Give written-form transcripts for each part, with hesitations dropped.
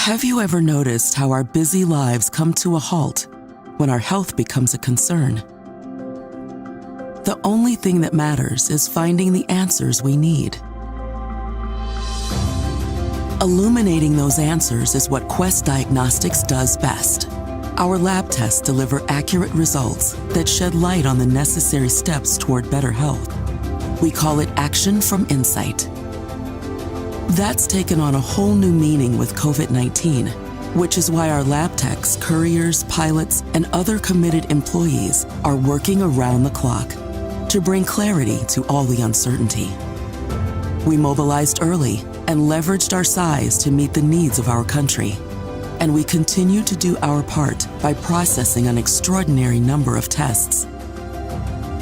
Have you ever noticed how our busy lives come to a halt when our health becomes a concern? The only thing that matters is finding the answers we need. Illuminating those answers is what Quest Diagnostics does best. Our lab tests deliver accurate results that shed light on the necessary steps toward better health. We call it Action from Insight. That's taken on a whole new meaning with COVID-19, which is why our lab techs, couriers, pilots, and other committed employees are working around the clock to bring clarity to all the uncertainty. We mobilized early and leveraged our size to meet the needs of our country. And we continue to do our part by processing an extraordinary number of tests.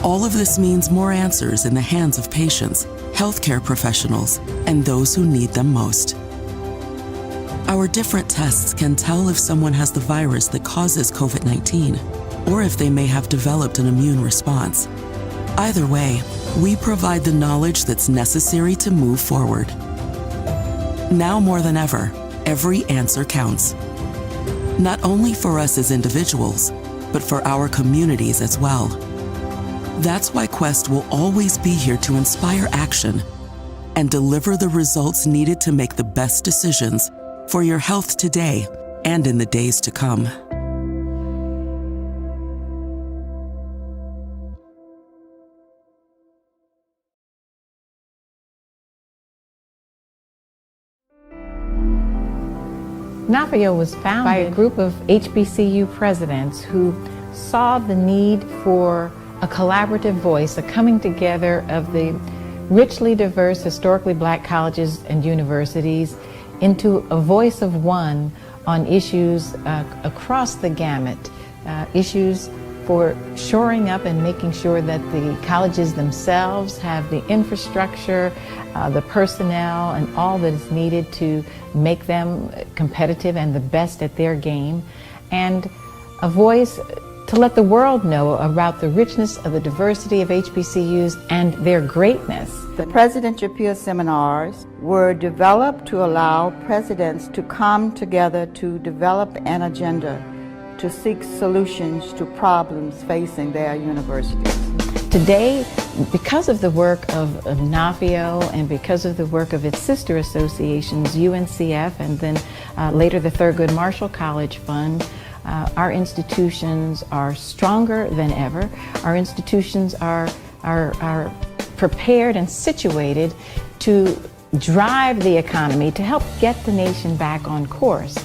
All of this means more answers in the hands of patients, healthcare professionals, and those who need them most. Our different tests can tell if someone has the virus that causes COVID-19, or if they may have developed an immune response. Either way, we provide the knowledge that's necessary to move forward. Now more than ever, every answer counts. Not only for us as individuals, but for our communities as well. That's why Quest will always be here to inspire action and deliver the results needed to make the best decisions for your health today and in the days to come. NAFIO was founded by a group of HBCU presidents who saw the need for a collaborative voice, a coming together of the richly diverse, historically black colleges and universities into a voice of one on issues across the gamut, issues for shoring up and making sure that the colleges themselves have the infrastructure, the personnel, and all that is needed to make them competitive and the best at their game, and a voice to let the world know about the richness of the diversity of HBCUs and their greatness. The Presidential Peer Seminars were developed to allow presidents to come together to develop an agenda to seek solutions to problems facing their universities. Today, because of the work of NAFIO and because of the work of its sister associations, UNCF, and then later the Thurgood Marshall College Fund, our institutions are stronger than ever. Our institutions are prepared and situated to drive the economy, to help get the nation back on course.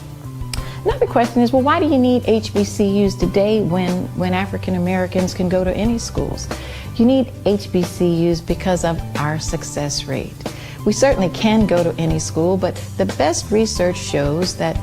Another question is, well, why do you need HBCUs today when African Americans can go to any schools? You need HBCUs because of our success rate. We certainly can go to any school, but the best research shows that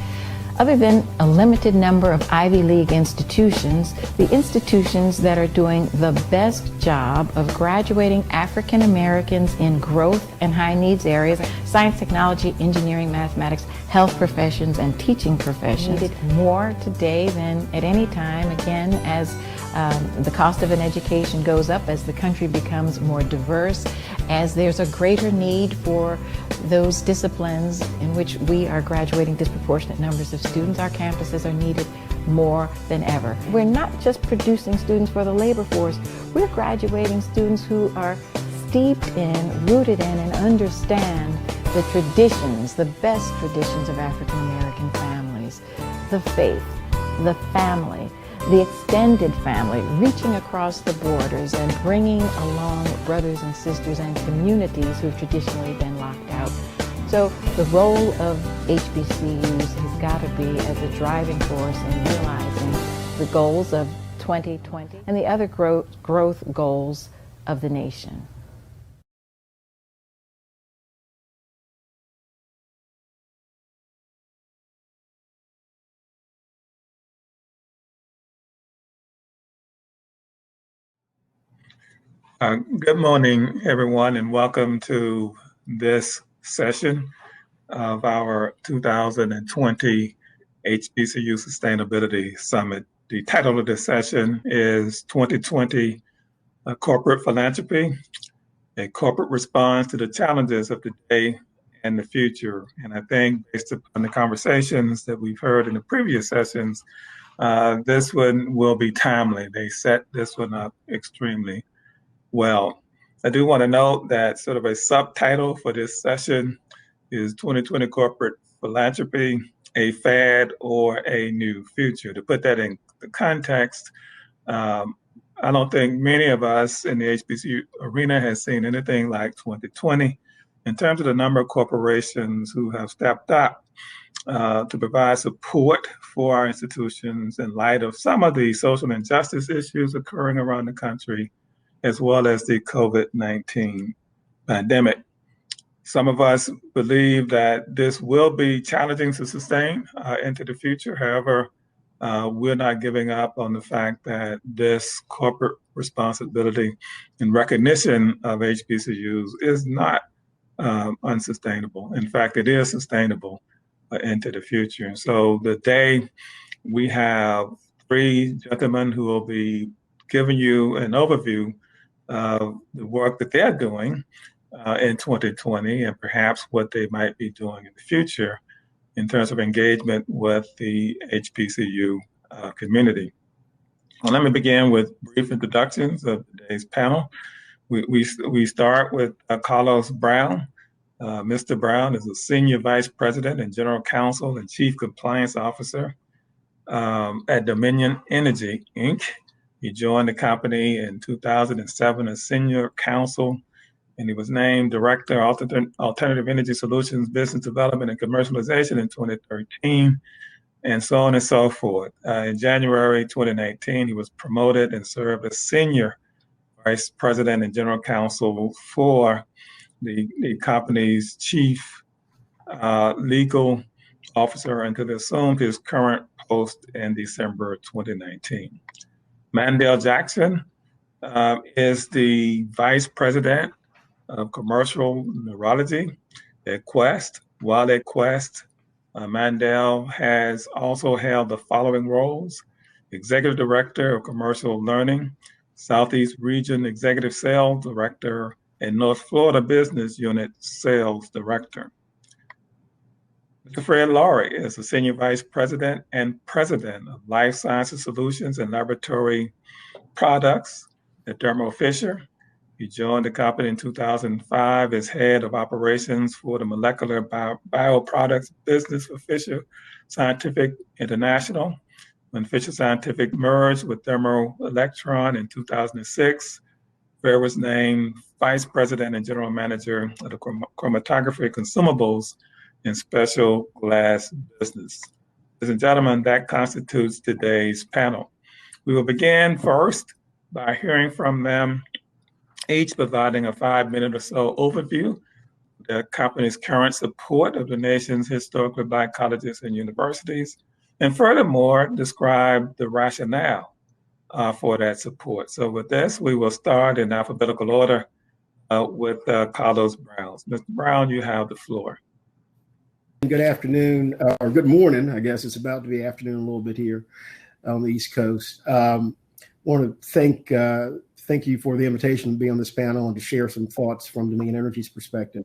other than a limited number of Ivy League institutions, the institutions that are doing the best job of graduating African Americans in growth and high needs areas, science, technology, engineering, mathematics, health professions, and teaching professions, needed more today than at any time, again, as the cost of an education goes up, as the country becomes more diverse, as there's a greater need for those disciplines in which we are graduating disproportionate numbers of students. Our campuses are needed more than ever. We're not just producing students for the labor force, we're graduating students who are steeped in, rooted in, and understand the traditions, the best traditions of African American families, the faith, the family, the extended family, reaching across the borders and bringing along brothers and sisters and communities who've traditionally been locked out. So the role of HBCUs has got to be as a driving force in realizing the goals of 2020 and the other growth goals of the nation. Good morning, everyone, and welcome to this session of our 2020 HBCU Sustainability Summit. The title of this session is 2020 Corporate Philanthropy, a corporate response to the challenges of today and the future. And I think based upon the conversations that we've heard in the previous sessions, this one will be timely. They set this one up extremely well. I do want to note that sort of a subtitle for this session is 2020 Corporate Philanthropy, a fad or a new future. To put that in the context, I don't think many of us in the HBCU arena has seen anything like 2020 in terms of the number of corporations who have stepped up to provide support for our institutions in light of some of the social injustice issues occurring around the country, as well as the COVID-19 pandemic. Some of us believe that this will be challenging to sustain into the future. However, we're not giving up on the fact that this corporate responsibility and recognition of HBCUs is not unsustainable. In fact, it is sustainable into the future. And so the day we have three gentlemen who will be giving you an overview of the work that they're doing in 2020 and perhaps what they might be doing in the future in terms of engagement with the HBCU community. Well, let me begin with brief introductions of today's panel. We start with Carlos Brown. Mr. Brown is a Senior Vice President and General Counsel and Chief Compliance Officer at Dominion Energy, Inc. He joined the company in 2007 as Senior Counsel, and he was named Director of Alternative Energy Solutions, Business Development and Commercialization in 2013, and so on and so forth. In January 2019, he was promoted and served as Senior Vice President and General Counsel for the company's Chief Legal Officer until he assumed his current post in December 2019. Mandel Jackson is the Vice President of Commercial Neurology at Quest. While at Quest, Mandel has also held the following roles: Executive Director of Commercial Learning, Southeast Region Executive Sales Director, and North Florida Business Unit Sales Director. Mr. Fred Laurie is the Senior Vice President and President of Life Sciences Solutions and Laboratory Products at Thermo Fisher. He joined the company in 2005 as Head of Operations for the Molecular Bioproducts business for Fisher Scientific International. When Fisher Scientific merged with Thermo Electron in 2006, Fred was named Vice President and General Manager of the Chromatography Consumables and Special Glass business. Ladies and gentlemen, that constitutes today's panel. We will begin first by hearing from them, each providing a 5-minute or so overview of the company's current support of the nation's historically Black colleges and universities, and furthermore, describe the rationale for that support. So with this, we will start in alphabetical order with Carlos Brown. Mr. Brown, you have the floor. Good afternoon, or good morning. I guess it's about to be afternoon a little bit here on the East Coast. Want to thank you for the invitation to be on this panel and to share some thoughts from Dominion Energy's perspective.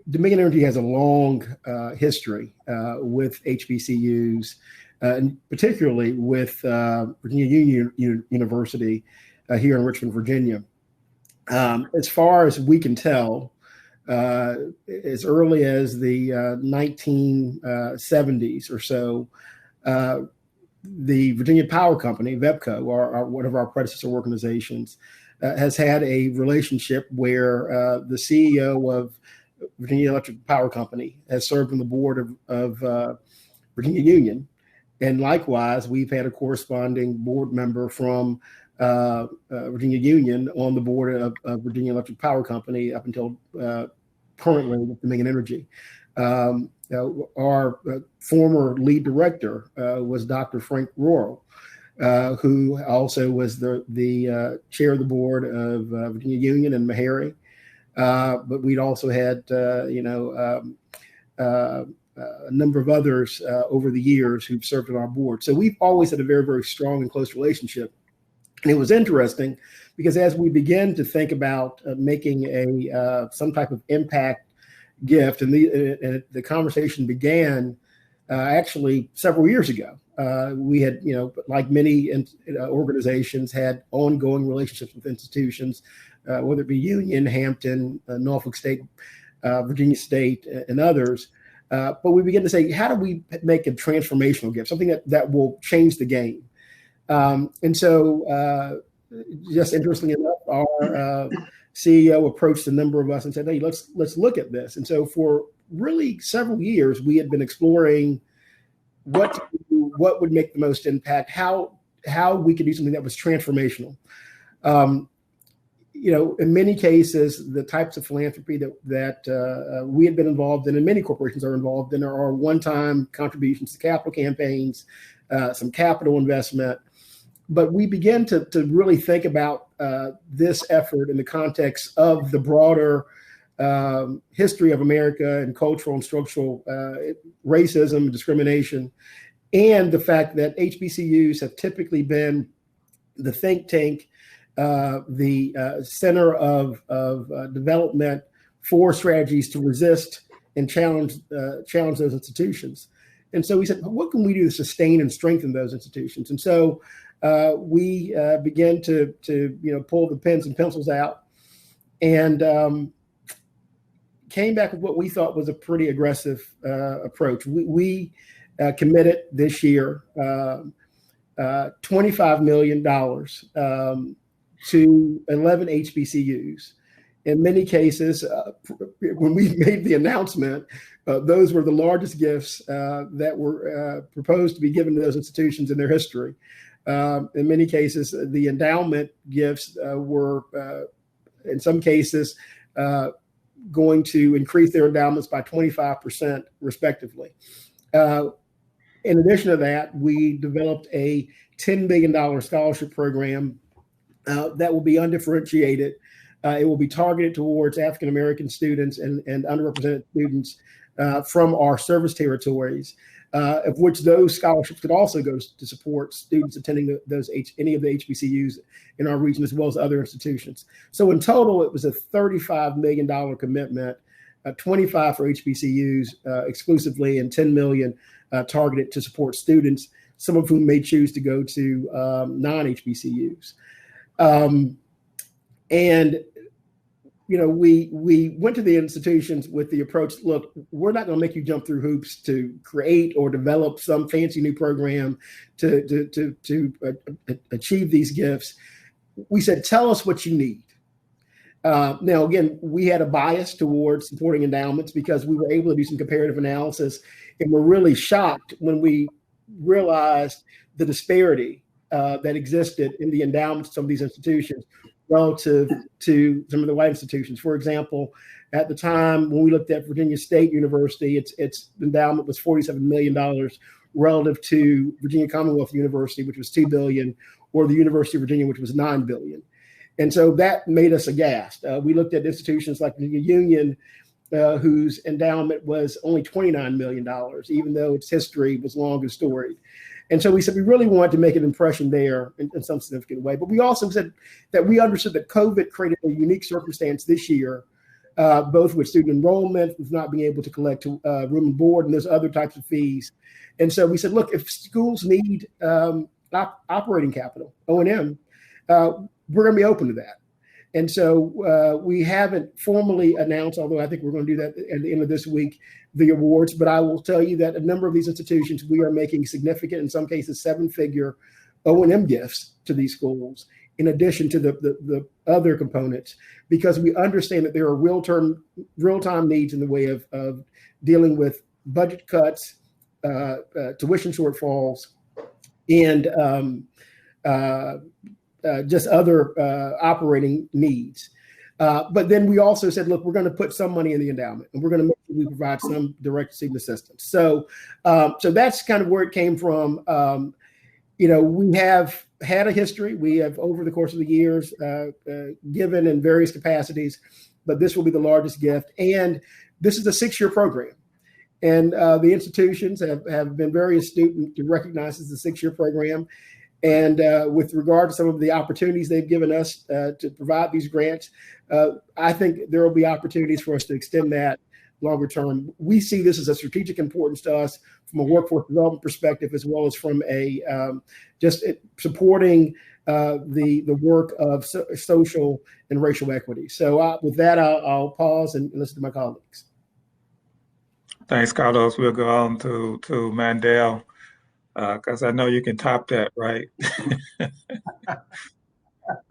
Dominion Energy has a long history with HBCUs, and particularly with Virginia Union University here in Richmond, Virginia. As far as we can tell, as early as the 1970s or so, the Virginia Power Company, VEPCO, one of our predecessor organizations, has had a relationship where the CEO of Virginia Electric Power Company has served on the board of Virginia Union. And likewise, we've had a corresponding board member from Virginia Union on the board of Virginia Electric Power Company up until currently with Dominion Energy. Our former lead director was Dr. Frank Rohrl, who also was the chair of the board of Virginia Union and Meharry. But we'd also had, a number of others over the years who've served on our board. So we've always had a very, very strong and close relationship. And it was interesting because as we began to think about making some type of impact gift, and the conversation began actually several years ago. We had, like many organizations, had ongoing relationships with institutions, whether it be Union, Hampton, Norfolk State, Virginia State, and others. But we began to say, how do we make a transformational gift, something that will change the game? And so, just interestingly enough, our CEO approached a number of us and said, "Hey, let's look at this." And so, for really several years, we had been exploring what would make the most impact, how we could do something that was transformational. In many cases, the types of philanthropy that we had been involved in, and many corporations are involved in, are one-time contributions to capital campaigns, some capital investment. But we began to really think about this effort in the context of the broader history of America and cultural and structural racism and discrimination, and the fact that HBCUs have typically been the think tank, the center of development for strategies to resist and challenge those institutions. And so we said, what can we do to sustain and strengthen those institutions? And so we began to pull the pens and pencils out, and came back with what we thought was a pretty aggressive approach. We committed this year $25 million to 11 HBCUs. In many cases, when we made the announcement, those were the largest gifts that were proposed to be given to those institutions in their history. In many cases, the endowment gifts were, in some cases, going to increase their endowments by 25%, respectively. In addition to that, we developed a $10 billion scholarship program that will be undifferentiated. It will be targeted towards African American students and underrepresented students from our service territories, of which those scholarships could also go to support students attending any of the HBCUs in our region, as well as other institutions. So in total, it was a $35 million commitment, 25 for HBCUs exclusively, and 10 million targeted to support students, some of whom may choose to go to non-HBCUs. We went to the institutions with the approach, look, we're not going to make you jump through hoops to create or develop some fancy new program to achieve these gifts. We said, tell us what you need. Now, again, we had a bias towards supporting endowments because we were able to do some comparative analysis, and we're really shocked when we realized the disparity that existed in the endowments of some of these institutions relative to some of the white institutions. For example, at the time when we looked at Virginia State University, its endowment was $47 million relative to Virginia Commonwealth University, which was $2 billion, or the University of Virginia, which was $9 billion. And so that made us aghast. We looked at institutions like Virginia Union, whose endowment was only $29 million, even though its history was long and storied. And so we said we really wanted to make an impression there in some significant way. But we also said that we understood that COVID created a unique circumstance this year, both with student enrollment, with not being able to collect room and board, and there's other types of fees. And so we said, look, if schools need operating capital, O&M, we're going to be open to that. And so we haven't formally announced, although I think we're going to do that at the end of this week, the awards. But I will tell you that a number of these institutions, we are making significant, in some cases, 7-figure O&M gifts to these schools, in addition to the other components, because we understand that there are real-time needs in the way of dealing with budget cuts, tuition shortfalls, and just other operating needs. But then we also said, look, we're going to put some money in the endowment, and we're going to make sure we provide some direct student assistance. So that's kind of where it came from. We have had a history. We have, over the course of the years, given in various capacities, but this will be the largest gift. And this is a 6-year program. And the institutions have been very astute to recognize this as a 6-year program. And with regard to some of the opportunities they've given us to provide these grants, I think there will be opportunities for us to extend that longer term. We see this as a strategic importance to us from a workforce development perspective, as well as from a just supporting the work of social and racial equity. So with that, I'll pause and listen to my colleagues. Thanks, Carlos. We'll go on to Mandel, because I know you can top that, right?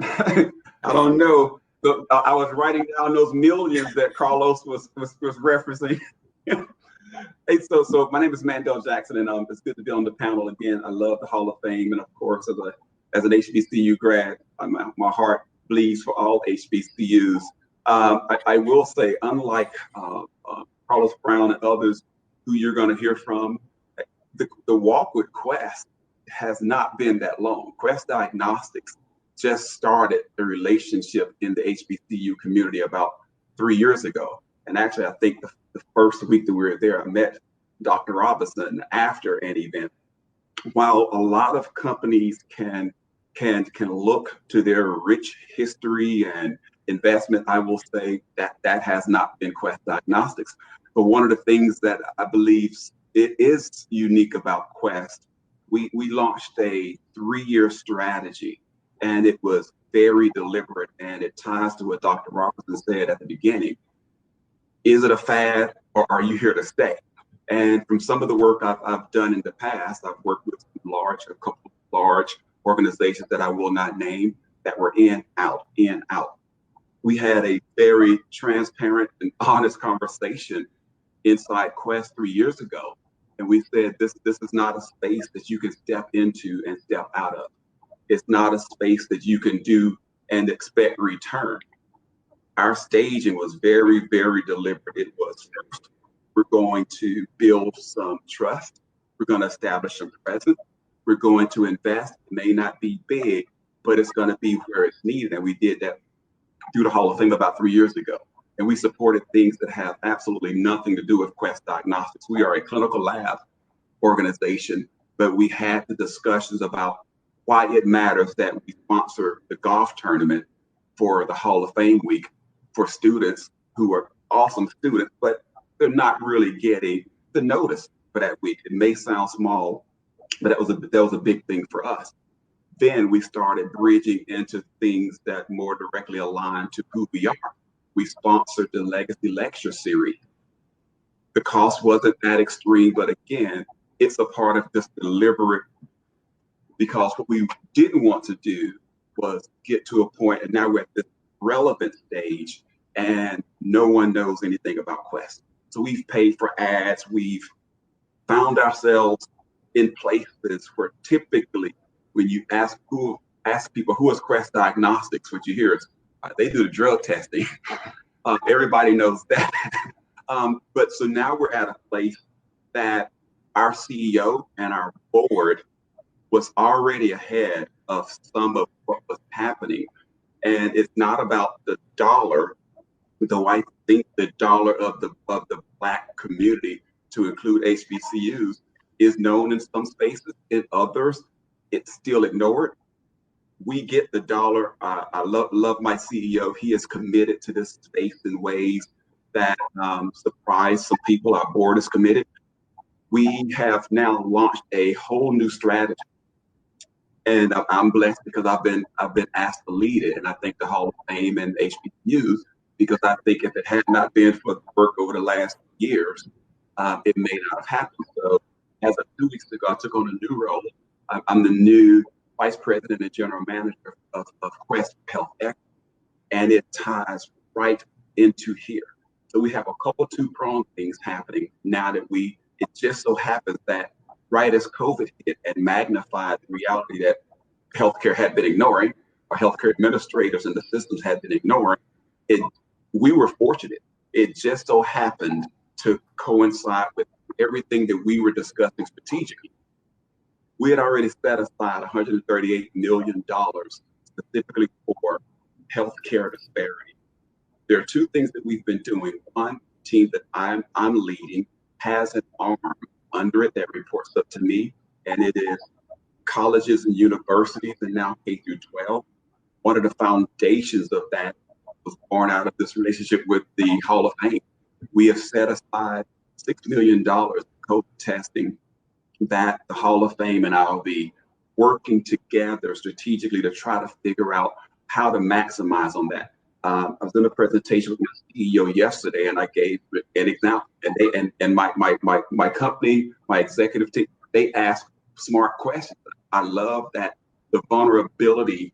I don't know. I was writing down those millions that Carlos was referencing. Hey, so my name is Mandel Jackson, and it's good to be on the panel again. I love the Hall of Fame, and of course, as an HBCU grad, my heart bleeds for all HBCUs. I will say, unlike Carlos Brown and others who you're going to hear from, the walk with Quest has not been that long. Quest Diagnostics just started the relationship in the HBCU community about 3 years ago. And actually, I think the first week that we were there, I met Dr. Robinson after an event. While a lot of companies can look to their rich history and investment, I will say that has not been Quest Diagnostics. But one of the things that I believe it is unique about Quest, we launched a 3-year strategy, and it was very deliberate, and it ties to what Dr. Robinson said at the beginning. Is it a fad, or are you here to stay? And from some of the work I've done in the past, I've worked with a couple of large organizations that I will not name that were in, out. We had a very transparent and honest conversation inside Quest 3 years ago. And we said, this is not a space that you can step into and step out of. It's not a space that you can do and expect return. Our staging was very, very deliberate. It was first, we're going to build some trust. We're going to establish some presence. We're going to invest. It may not be big, but it's going to be where it's needed. And we did that through the Hall of Fame about 3 years ago. And we supported things that have absolutely nothing to do with Quest Diagnostics. We are a clinical lab organization, but we had the discussions about why it matters that we sponsor the golf tournament for the Hall of Fame week for students who are awesome students, but they're not really getting the notice for that week. It may sound small, but that was a big thing for us. Then we started bridging into things that more directly align to who we are. We sponsored the Legacy Lecture Series. The cost wasn't that extreme, but again, it's a part of this deliberate, because what we didn't want to do was get to a point, and now we're at this relevant stage, and no one knows anything about Quest. So we've paid for ads. We've found ourselves in places where typically when you ask people who is Quest Diagnostics, what you hear is they do the drug testing. Everybody knows that. But so now we're at a place that our CEO and our board was already ahead of some of what was happening. And it's not about the dollar, though I think the dollar of the Black community, to include HBCUs, is known in some spaces. In others, it's still ignored. We get the dollar. I love my CEO. He is committed to this space in ways that surprise some people. Our board is committed. We have now launched a whole new strategy, and I'm blessed because I've been asked to lead it, and I thank the Hall of Fame and HBCUs, because I think if it had not been for the work over the last years, it may not have happened. So as of 2 weeks ago, I took on a new role. I'm the new Vice President and General Manager of Quest Health Equity, and it ties right into here. So we have a couple two-pronged things happening now that it just so happens that right as COVID hit and magnified the reality that healthcare had been ignoring, or healthcare administrators and the systems had been ignoring, we were fortunate. It just so happened to coincide with everything that we were discussing strategically. We had already set aside $138 million specifically for healthcare disparity. There are two things that we've been doing. One, team that I'm leading has an arm under it that reports up to me, and it is colleges and universities, and now K through 12. One of the foundations of that was born out of this relationship with the Hall of Fame. We have set aside $6 million COVID testing that the Hall of Fame and I will be working together strategically to try to figure out how to maximize on that. I was in a presentation with my CEO yesterday, and I gave an example. And my company, my executive team, they ask smart questions. I love that the vulnerability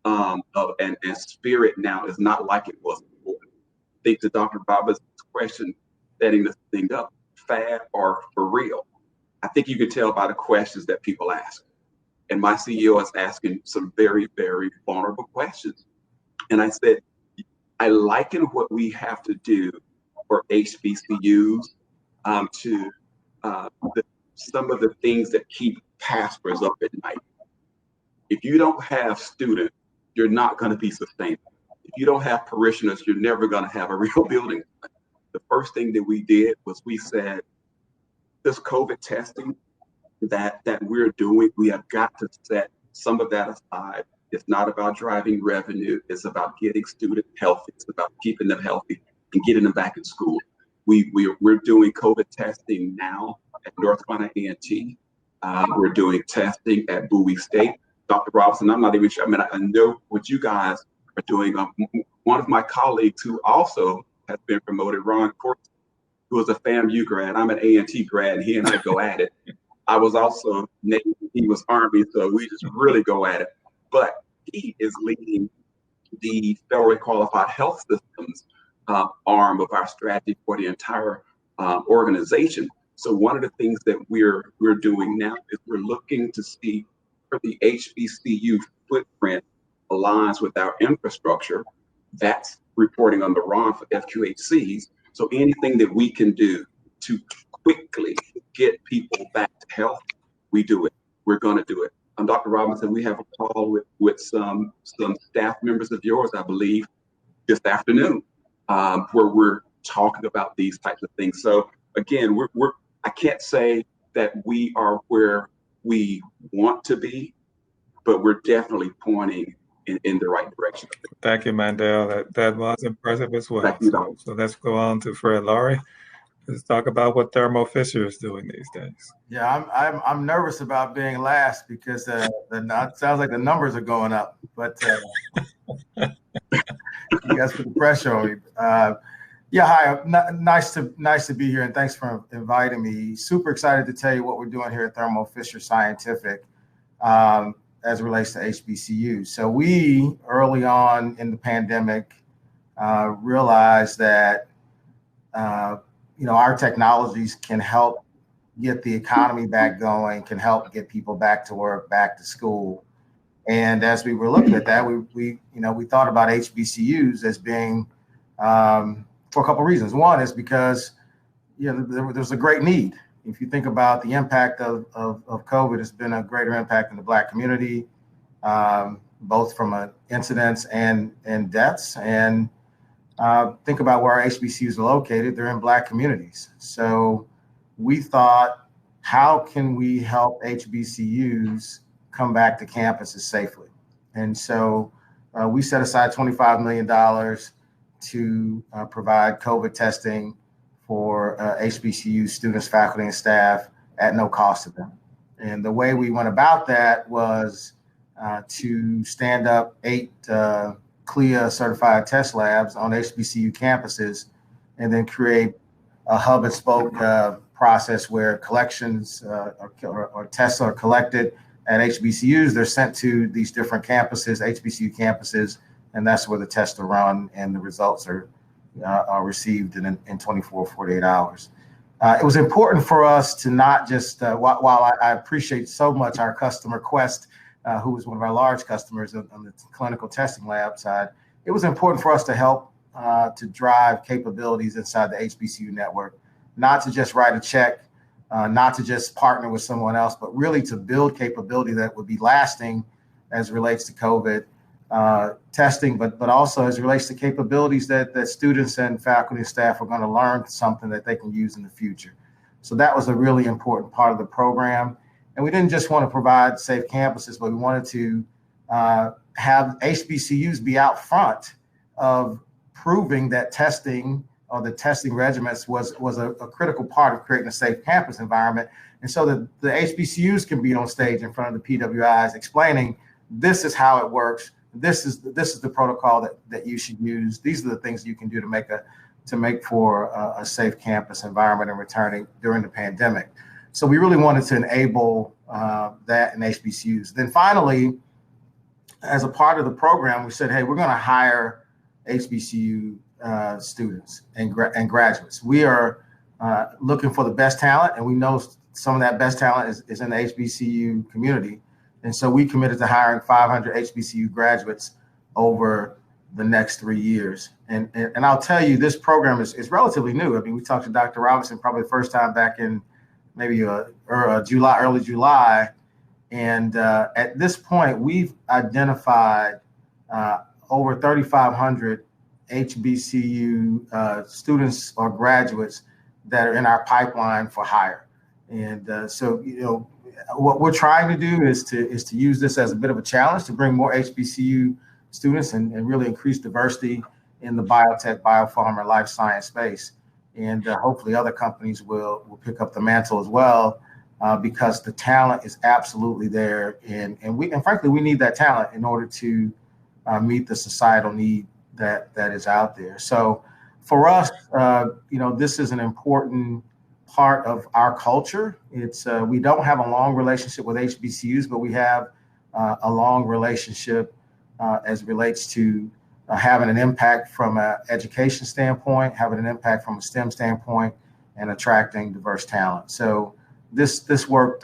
and spirit now is not like it was before. I think to Dr. Roberts' question, setting this thing up, fad or for real. I think you can tell by the questions that people ask. And my CEO is asking some very, very vulnerable questions. And I said, I liken what we have to do for HBCUs to some of the things that keep pastors up at night. If you don't have students, you're not going to be sustainable. If you don't have parishioners, you're never going to have a real building. The first thing that we did was we said, this COVID testing that we're doing, we have got to set some of that aside. It's not about driving revenue. It's about getting students healthy. It's about keeping them healthy and getting them back in school. We're doing COVID testing now at North Carolina A&T. We're doing testing at Bowie State. Dr. Robinson, I'm not even sure. I mean, I know what you guys are doing. One of my colleagues who also has been promoted, Ron Court, who is a FAMU grad. I'm an A&T grad, and he and I go at it. I was also Navy, he was Army, so we just really go at it. But he is leading the federally qualified health systems arm of our strategy for the entire organization. So one of the things that we're doing now is we're looking to see where the HBCU footprint aligns with our infrastructure. That's reporting on the RON for FQHCs. So anything that we can do to quickly get people back to health, we do it. We're going to do it. Dr. Robinson, we have a call with some staff members of yours, I believe, this afternoon, where we're talking about these types of things. So again, I can't say that we are where we want to be, but we're definitely pointing in the right direction. Thank you, Mandel. That was impressive as well. Thank you, so let's go on to Fred Laurie. Let's talk about what Thermo Fisher is doing these days. Yeah, I'm nervous about being last because it sounds like the numbers are going up, but you guys put the pressure on me. Yeah, hi. Nice to be here, and thanks for inviting me. Super excited to tell you what we're doing here at Thermo Fisher Scientific as it relates to HBCUs. So we early on in the pandemic realized that our technologies can help get the economy back going, can help get people back to work, back to school. And as we were looking at that, we thought about HBCUs as being for a couple of reasons. One is because there's a great need. If you think about the impact of COVID, it's been a greater impact in the Black community, both from incidents and deaths. And think about where our HBCUs are located. They're in Black communities. So we thought, how can we help HBCUs come back to campuses safely? And so we set aside $25 million to provide COVID testing for HBCU students, faculty, and staff at no cost to them. And the way we went about that was to stand up 8 CLIA certified test labs on HBCU campuses, and then create a hub and spoke process where collections or tests are collected at HBCUs. They're sent to these different campuses, HBCU campuses, and that's where the tests are run and the results are received in 24, 48 hours. It was important for us to not just, while I appreciate so much our customer Quest, who was one of our large customers on the clinical testing lab side, it was important for us to help to drive capabilities inside the HBCU network, not to just write a check, not to just partner with someone else, but really to build capability that would be lasting as it relates to COVID testing, but also as it relates to capabilities that students and faculty and staff are going to learn something that they can use in the future. So that was a really important part of the program. And we didn't just want to provide safe campuses, but we wanted to have HBCUs be out front of proving that testing or the testing regimens was a critical part of creating a safe campus environment. And so the HBCUs can be on stage in front of the PWIs explaining, this is how it works. This is the protocol that you should use. These are the things you can do to make for a safe campus environment and returning during the pandemic. So we really wanted to enable that in HBCUs. Then finally, as a part of the program, we said, hey, we're going to hire HBCU students and graduates. We are looking for the best talent, and we know some of that best talent is in the HBCU community. And so we committed to hiring 500 HBCU graduates over the next 3 years. And I'll tell you, this program is relatively new. I mean, we talked to Dr. Robinson probably the first time back in maybe early July. And at this point, we've identified over 3,500 HBCU students or graduates that are in our pipeline for hire. And so, what we're trying to do is to use this as a bit of a challenge to bring more HBCU students and really increase diversity in the biotech, biopharma, life science space. And hopefully other companies will pick up the mantle as well, because the talent is absolutely there. And frankly, we need that talent in order to meet the societal need that is out there. So for us, this is an important part of our culture. It's we don't have a long relationship with HBCUs, but we have a long relationship as it relates to having an impact from an education standpoint, having an impact from a STEM standpoint, and attracting diverse talent. So this worked.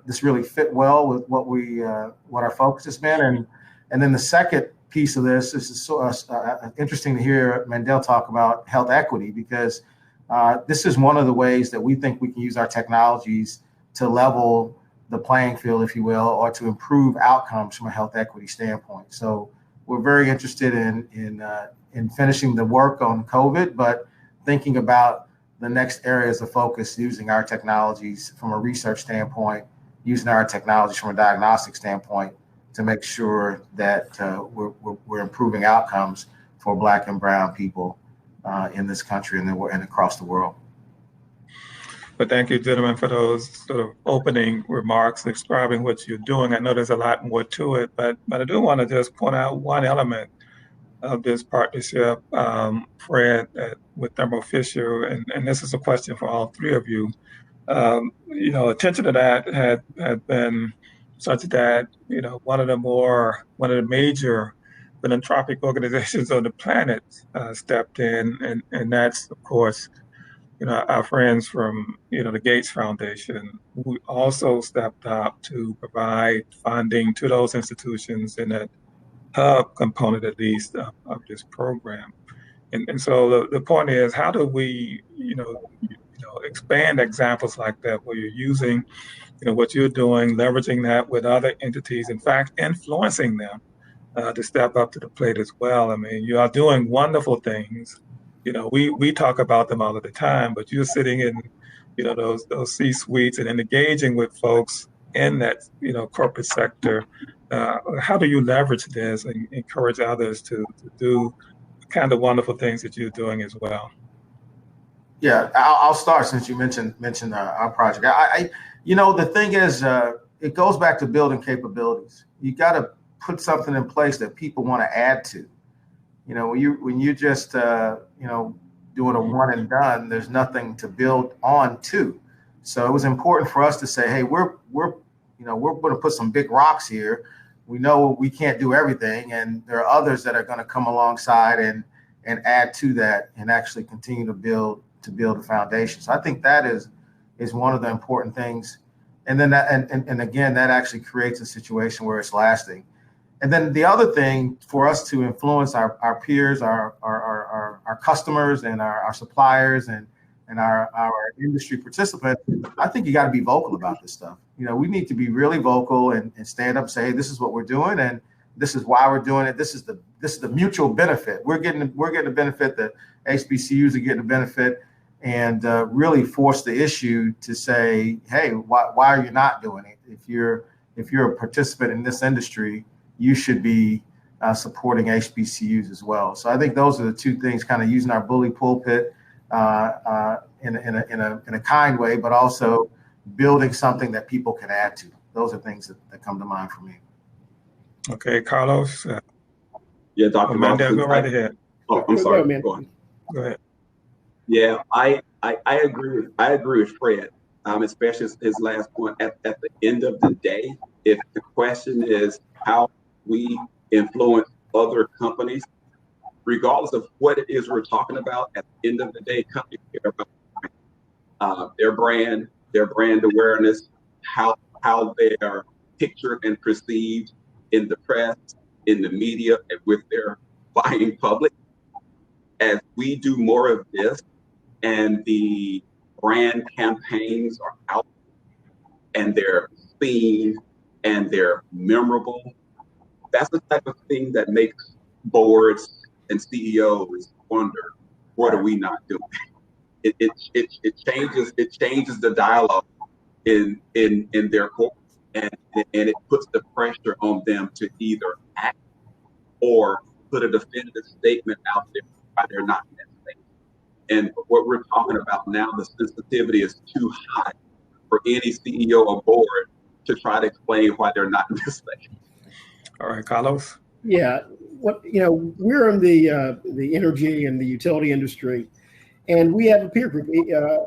This really fit well with what our focus has been. And then the second piece of this is so interesting to hear Mandel talk about health equity, because this is one of the ways that we think we can use our technologies to level the playing field, if you will, or to improve outcomes from a health equity standpoint. So we're very interested in finishing the work on COVID, but thinking about the next areas of focus using our technologies from a research standpoint, using our technologies from a diagnostic standpoint to make sure that we're improving outcomes for Black and Brown people in this country and across the world. But thank you, gentlemen, for those sort of opening remarks describing what you're doing. I know there's a lot more to it, but I do want to just point out one element of this partnership, Fred, with Thermo Fisher, and this is a question for all three of you. Attention to that had been such that one of the major philanthropic organizations on the planet stepped in, and that's of course our friends from the Gates Foundation, who also stepped up to provide funding to those institutions in that hub component, at least, of this program. And so the point is, how do we expand examples like that, where you're using what you're doing, leveraging that with other entities, in fact, influencing them to step up to the plate as well. I mean, you are doing wonderful things. We talk about them all of the time, but you're sitting in, those C-suites and engaging with folks in that, corporate sector. How do you leverage this and encourage others to do the kind of wonderful things that you're doing as well? Yeah, I'll start since you mentioned our project. The thing is, it goes back to building capabilities. You got to put something in place that people want to add to. When you just doing a one and done, there's nothing to build on to. So it was important for us to say, hey, we're going to put some big rocks here. We know we can't do everything, and there are others that are going to come alongside and add to that and actually continue to build a foundation. So I think that is one of the important things. And then and again, that actually creates a situation where it's lasting. And then the other thing for us to influence our peers, our customers and our suppliers and our industry participants, I think you got to be vocal about this stuff. We need to be really vocal and stand up and say, hey, this is what we're doing and this is why we're doing it. This is the mutual benefit. We're getting a benefit, the HBCUs are getting a benefit, and really force the issue to say, hey, why are you not doing it? If you're a participant in this industry, you should be supporting HBCUs as well. So I think those are the two things, kind of using our bully pulpit in a kind way, but also building something that people can add to. Those are things that come to mind for me. Okay, Carlos. Yeah, Dr. Mandel, Robinson. go right ahead. Oh, I'm sorry. Man. Go on. Go ahead. Yeah, I agree with Fred, especially his last point. At the end of the day, if the question is how we influence other companies, regardless of what it is we're talking about, at the end of the day, companies care about their brand awareness, how they are pictured and perceived in the press, in the media, and with their buying public. As we do more of this, and the brand campaigns are out and they're seen and they're memorable, that's the type of thing that makes boards and CEOs wonder, what are we not doing? It changes the dialogue in their core, and it puts the pressure on them to either act or put a definitive statement out there why they're not in that space. And what we're talking about now, the sensitivity is too high for any CEO or board to try to explain why they're not in this space. All right, Carlos. Yeah, we're in the energy and the utility industry, and we have a peer group,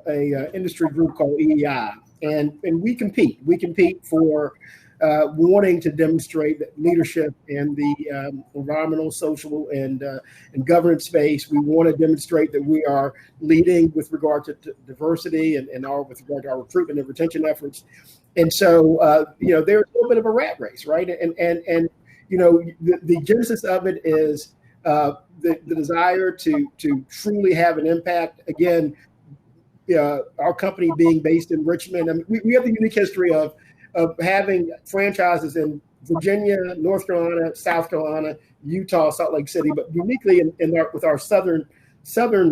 a industry group called EEI, and we compete. We compete for wanting to demonstrate that leadership in the environmental, social, and governance space. We want to demonstrate that we are leading with regard to diversity and with regard to our recruitment and retention efforts. And so, there's a little bit of a rat race, right? And the genesis of it is the desire to truly have an impact. Again, our company being based in Richmond, I mean, we have the unique history of having franchises in Virginia, North Carolina, South Carolina, Utah, Salt Lake City, but uniquely with our southern service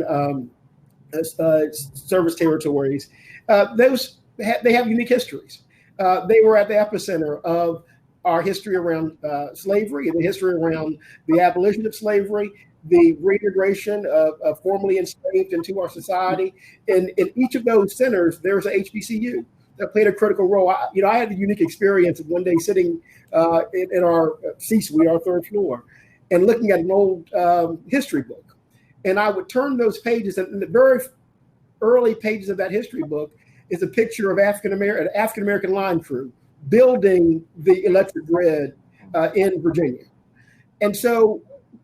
territories, they have unique histories. They were at the epicenter of our history around slavery and the history around the abolition of slavery, the reintegration of formerly enslaved into our society. And in each of those centers, there's a HBCU that played a critical role. I had the unique experience of one day sitting in our C-suite, our third floor, and looking at an old history book. And I would turn those pages, and in the very early pages of that history book is a picture of African-American line crew building the electric grid in Virginia. And so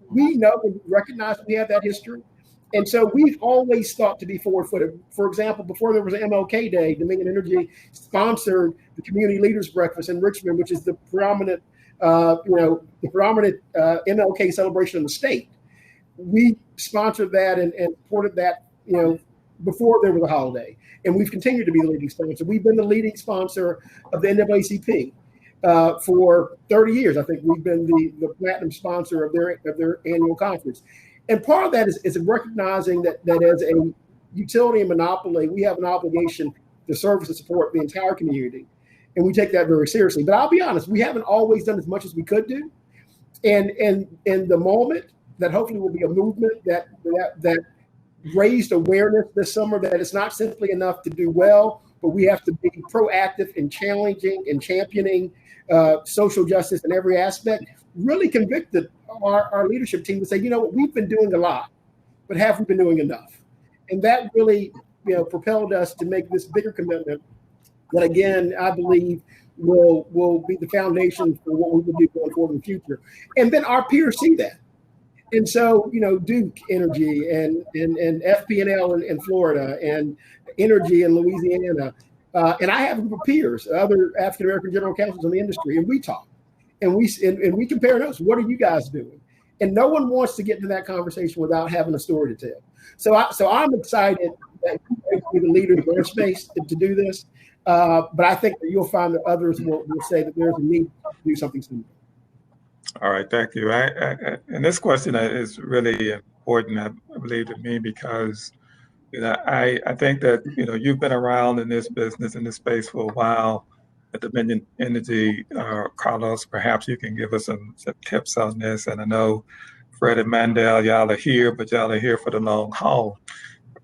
we know and recognize we have that history. And so we've always thought to be forward-footed. For example, before there was an MLK Day, Dominion Energy sponsored the Community Leaders Breakfast in Richmond, which is the predominant MLK celebration in the state. We sponsored that and supported that, before there was a holiday. And we've continued to be the leading sponsor. We've been the leading sponsor of the NAACP for 30 years. I think we've been the platinum sponsor of their annual conference. And part of that is recognizing that as a utility and monopoly, we have an obligation to service and support the entire community. And we take that very seriously. But I'll be honest, we haven't always done as much as we could do. And in the moment, that hopefully will be a movement that raised awareness this summer that it's not simply enough to do well, but we have to be proactive in challenging and championing social justice in every aspect, really convicted our leadership team to say, we've been doing a lot, but have we been doing enough? And that really, propelled us to make this bigger commitment that, again, I believe will be the foundation for what we will do going forward in the future. And then our peers see that. And so, Duke Energy and FP&L in Florida and Energy in Louisiana. And I have a group of peers, other African-American general counsels in the industry, and we talk. And we compare notes. What are you guys doing? And no one wants to get into that conversation without having a story to tell. So I'm excited that we will be the leader in our space to do this. But I think that you'll find that others will say that there's a need to do something similar. All right, thank you. And this question is really important, I believe, to me, because I think that you've been around in this business, in this space for a while at Dominion Energy. Carlos, perhaps you can give us some tips on this. And I know Fred and Mandel, y'all are here, but y'all are here for the long haul.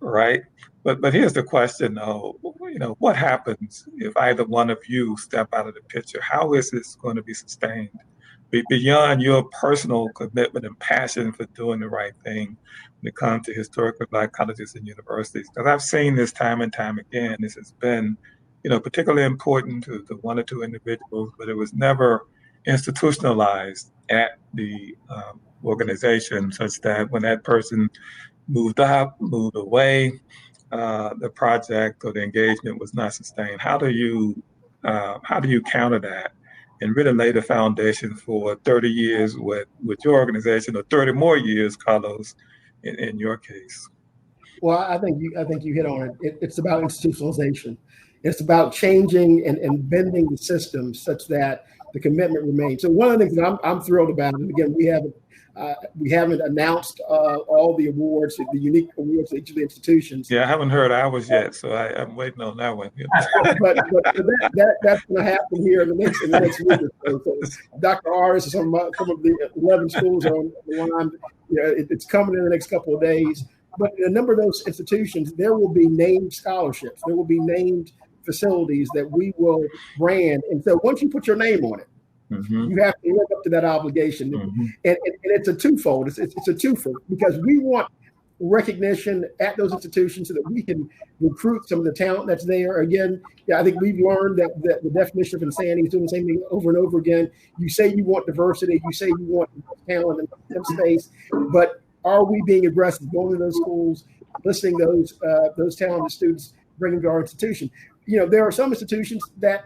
right? But here's the question, though. What happens if either one of you step out of the picture? How is this going to be sustained beyond your personal commitment and passion for doing the right thing when it comes to historically Black colleges and universities? Because I've seen this time and time again. This has been, particularly important to one or two individuals, but it was never institutionalized at the organization, such that when that person moved up, moved away, the project or the engagement was not sustained. How do you counter that and really lay the foundation for 30 years with your organization, or 30 more years, Carlos, in your case? Well, I think you hit on it. It's about institutionalization. It's about changing and bending the system such that the commitment remains. So one of the things that I'm thrilled about, and again, we haven't announced all the awards, the unique awards of each of the institutions. Yeah, I haven't heard ours yet, so I'm waiting on that one. but that's going to happen here in the next week or so. So Dr. Artis and some of the 11 schools are on the line. It's coming in the next couple of days. But in a number of those institutions, there will be named scholarships. There will be named facilities that we will brand. And so once you put your name on it, you have to live up to that obligation. And it's a twofold. It's a twofold, because we want recognition at those institutions so that we can recruit some of the talent that's there. Again, I think we've learned that the definition of insanity is doing the same thing over and over again. You say you want diversity, you say you want talent in space, but are we being aggressive, going to those schools, listening to those talented students, bringing them to our institution? There are some institutions that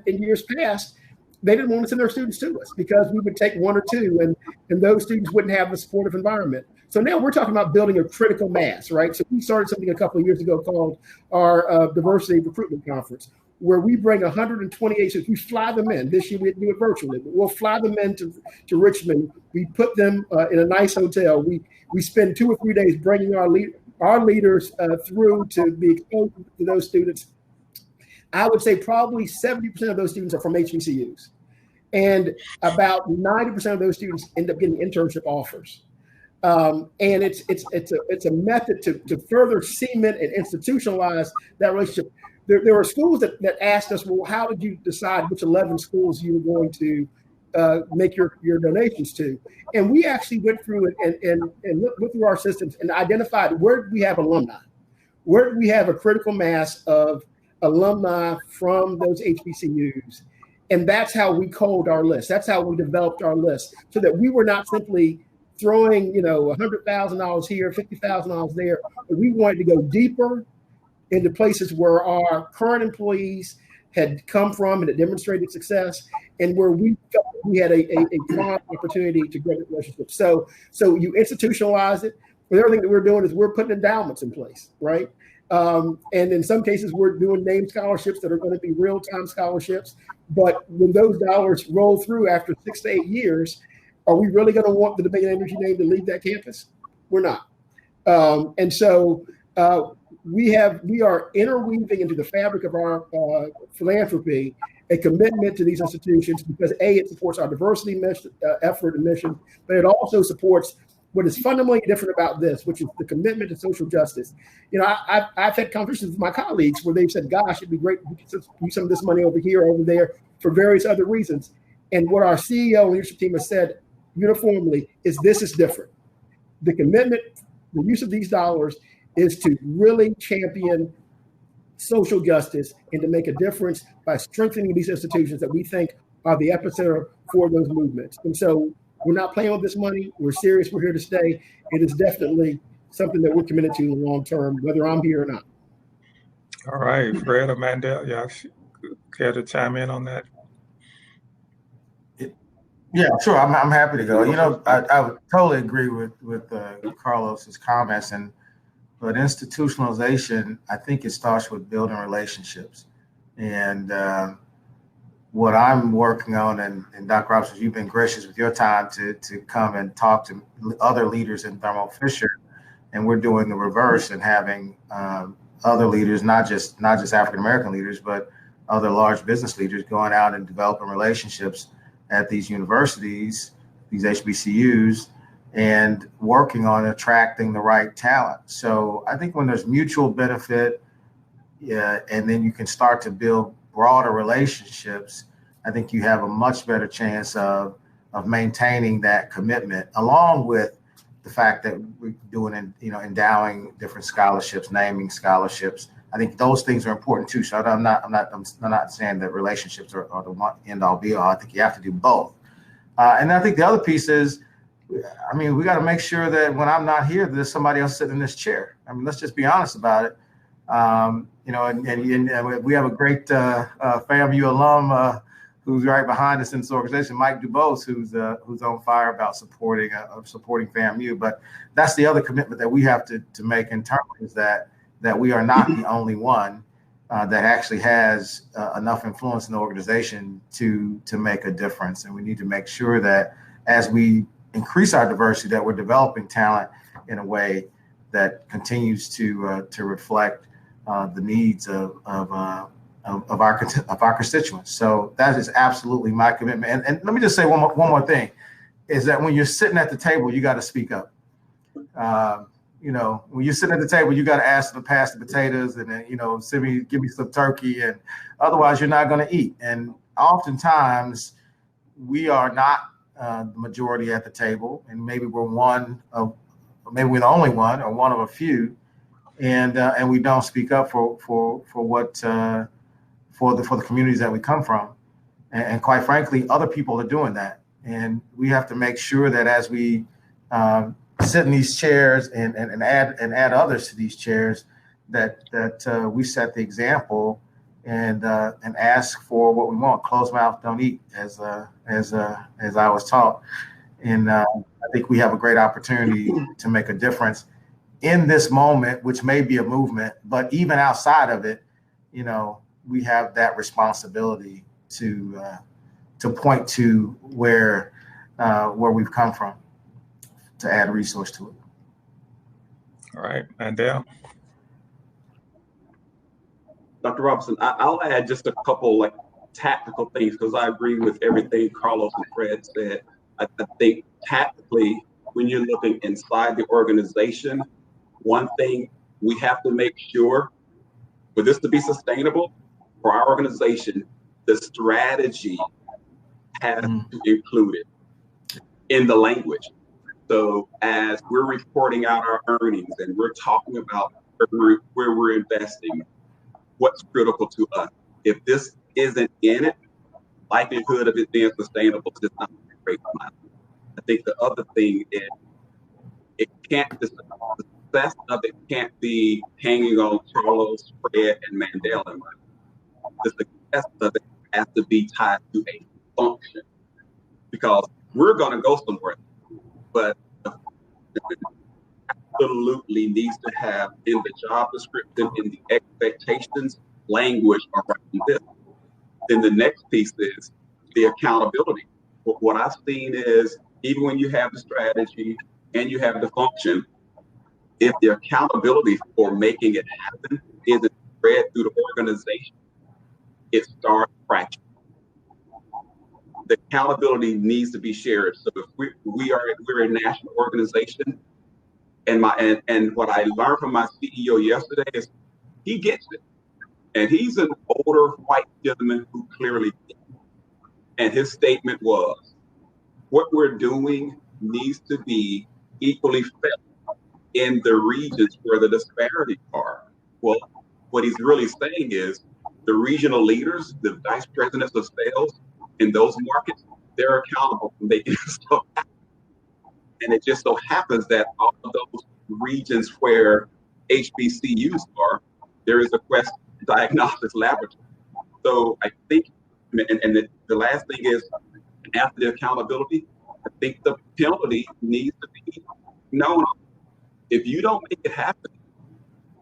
in years past, they didn't want to send their students to us because we would take one or two, and those students wouldn't have the supportive environment. So now we're talking about building a critical mass, right? So we started something a couple of years ago called our Diversity Recruitment Conference, where we bring 128 students. We fly them in. This year we do it virtually, but we'll fly them in to Richmond. We put them in a nice hotel. We spend 2 or 3 days bringing our leaders through to be exposed to those students. I would say probably 70% of those students are from HBCUs, and about 90% of those students end up getting internship offers. And it's a method to further cement and institutionalize that relationship. There are schools that asked us, well, how did you decide which 11 schools you were going to make your donations to? And we actually went through and looked through our systems and identified where do we have alumni, where do we have a critical mass of alumni from those HBCUs. And that's how we coded our list. That's how we developed our list, so that we were not simply throwing, $100,000 here, $50,000 there. But we wanted to go deeper into places where our current employees had come from and had demonstrated success, and where we felt we had a prime opportunity to grow the relationship. So you institutionalize it. The other thing that we're doing is we're putting endowments in place, right? And in some cases, we're doing named scholarships that are going to be real-time scholarships. But when those dollars roll through after 6 to 8 years, are we really going to want the Dominion Energy name to leave that campus? We're not. And so we are interweaving into the fabric of our philanthropy a commitment to these institutions, because it supports our diversity mission, effort and mission, but it also supports what is fundamentally different about this, which is the commitment to social justice. I've had conversations with my colleagues where they've said, gosh, it'd be great if we could use some of this money over here, over there, for various other reasons. And what our CEO and leadership team has said uniformly is this is different. The commitment, the use of these dollars is to really champion social justice and to make a difference by strengthening these institutions that we think are the epicenter for those movements. And so we're not playing with this money. We're serious. We're here to stay. It is definitely something that we're committed to in the long term, whether I'm here or not. All right, Fred or Mandel, y'all care to chime in on that? Yeah, sure. I'm happy to go. I would totally agree with Carlos's comments, but institutionalization, I think it starts with building relationships. And what I'm working on, and Dr. Robinson, you've been gracious with your time to come and talk to other leaders in Thermo Fisher, and we're doing the reverse and having other leaders, not just African American leaders, but other large business leaders going out and developing relationships at these universities, these HBCUs, and working on attracting the right talent. So I think when there's mutual benefit, yeah, and then you can start to build broader relationships, I think you have a much better chance of maintaining that commitment, along with the fact that we're doing, endowing different scholarships, naming scholarships. I think those things are important too. So I'm not saying that relationships are the one end all be all. I think you have to do both. And I think the other piece is, I mean, we got to make sure that when I'm not here, there's somebody else sitting in this chair. I mean, let's just be honest about it. And we have a great FAMU alum who's right behind us in this organization, Mike Dubose, who's on fire about supporting FAMU. But that's the other commitment that we have to make internally, is that we are not the only one that actually has enough influence in the organization to make a difference. And we need to make sure that as we increase our diversity, that we're developing talent in a way that continues to reflect the needs of our constituents. So that is absolutely my commitment. And let me just say one more thing, is that when you're sitting at the table, you got to speak up. When you're sitting at the table, you got to ask them to pass the potatoes, and then, give me some turkey, and otherwise you're not going to eat. And oftentimes we are not the majority at the table, and maybe we're the only one or one of a few, and we don't speak up for the communities that we come from, and quite frankly, other people are doing that, and we have to make sure that as we sit in these chairs and add others to these chairs, that we set the example and ask for what we want. Closed mouth don't eat, as I was taught, and I think we have a great opportunity to make a difference in this moment, which may be a movement, but even outside of it, we have that responsibility to point to where we've come from, to add resource to it. All right, Mandel. Dr. Robinson, I'll add just a couple tactical things, because I agree with everything Carlos and Fred said. I think tactically, when you're looking inside the organization, one thing we have to make sure, for this to be sustainable for our organization, the strategy has to include it in the language. So as we're reporting out our earnings and we're talking about where we're investing, what's critical to us, if this isn't in it, likelihood of it being sustainable is not a great amount. I think the other thing is, the success of it can't be hanging on Carlos, Fred, and Mandel. The success of it has to be tied to a function, because we're going to go somewhere, but absolutely needs to have in the job description, in the expectations, language around this. Then the next piece is the accountability. What I've seen is, even when you have the strategy and you have the function, if the accountability for making it happen isn't spread through the organization, it starts fracturing. The accountability needs to be shared. So if we're a national organization, and what I learned from my CEO yesterday is he gets it, and he's an older white gentleman who clearly gets it. And his statement was, what we're doing needs to be equally felt in the regions where the disparities are. Well, what he's really saying is the regional leaders, the vice presidents of sales in those markets, they're accountable for making stuff happen. And it just so happens that all of those regions where HBCUs are, there is a Quest Diagnostics Laboratory. So I think, and the last thing is, after the accountability, I think the penalty needs to be known. If you don't make it happen,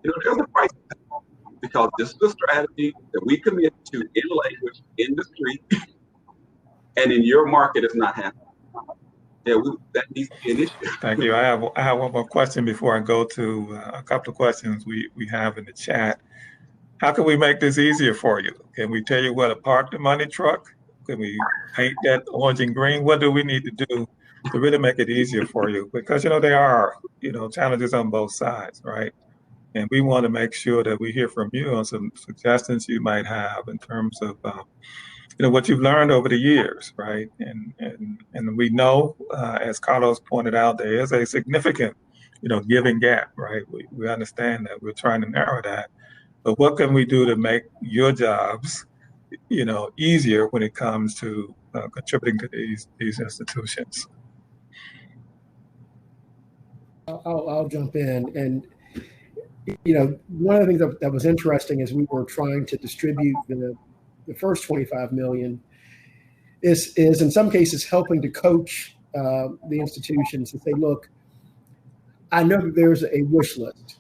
there's a price to pay, because this is a strategy that we commit to in language, in the street, and in your market, it's not happening. Yeah, that needs to be an issue. Thank you. I have one more question before I go to a couple of questions we have in the chat. How can we make this easier for you? Can we tell you where to park the money truck? Can we paint that orange and green? What do we need to do to really make it easier for you, because there are challenges on both sides, right? And we want to make sure that we hear from you on some suggestions you might have in terms of what you've learned over the years, right? And we know, as Carlos pointed out, there is a significant giving gap, right? We understand that. We're trying to narrow that. But what can we do to make your jobs easier when it comes to contributing to these institutions? I'll jump in. And, one of the things that was interesting as we were trying to distribute the first 25 million is in some cases helping to coach the institutions and say, look, I know that there's a wish list,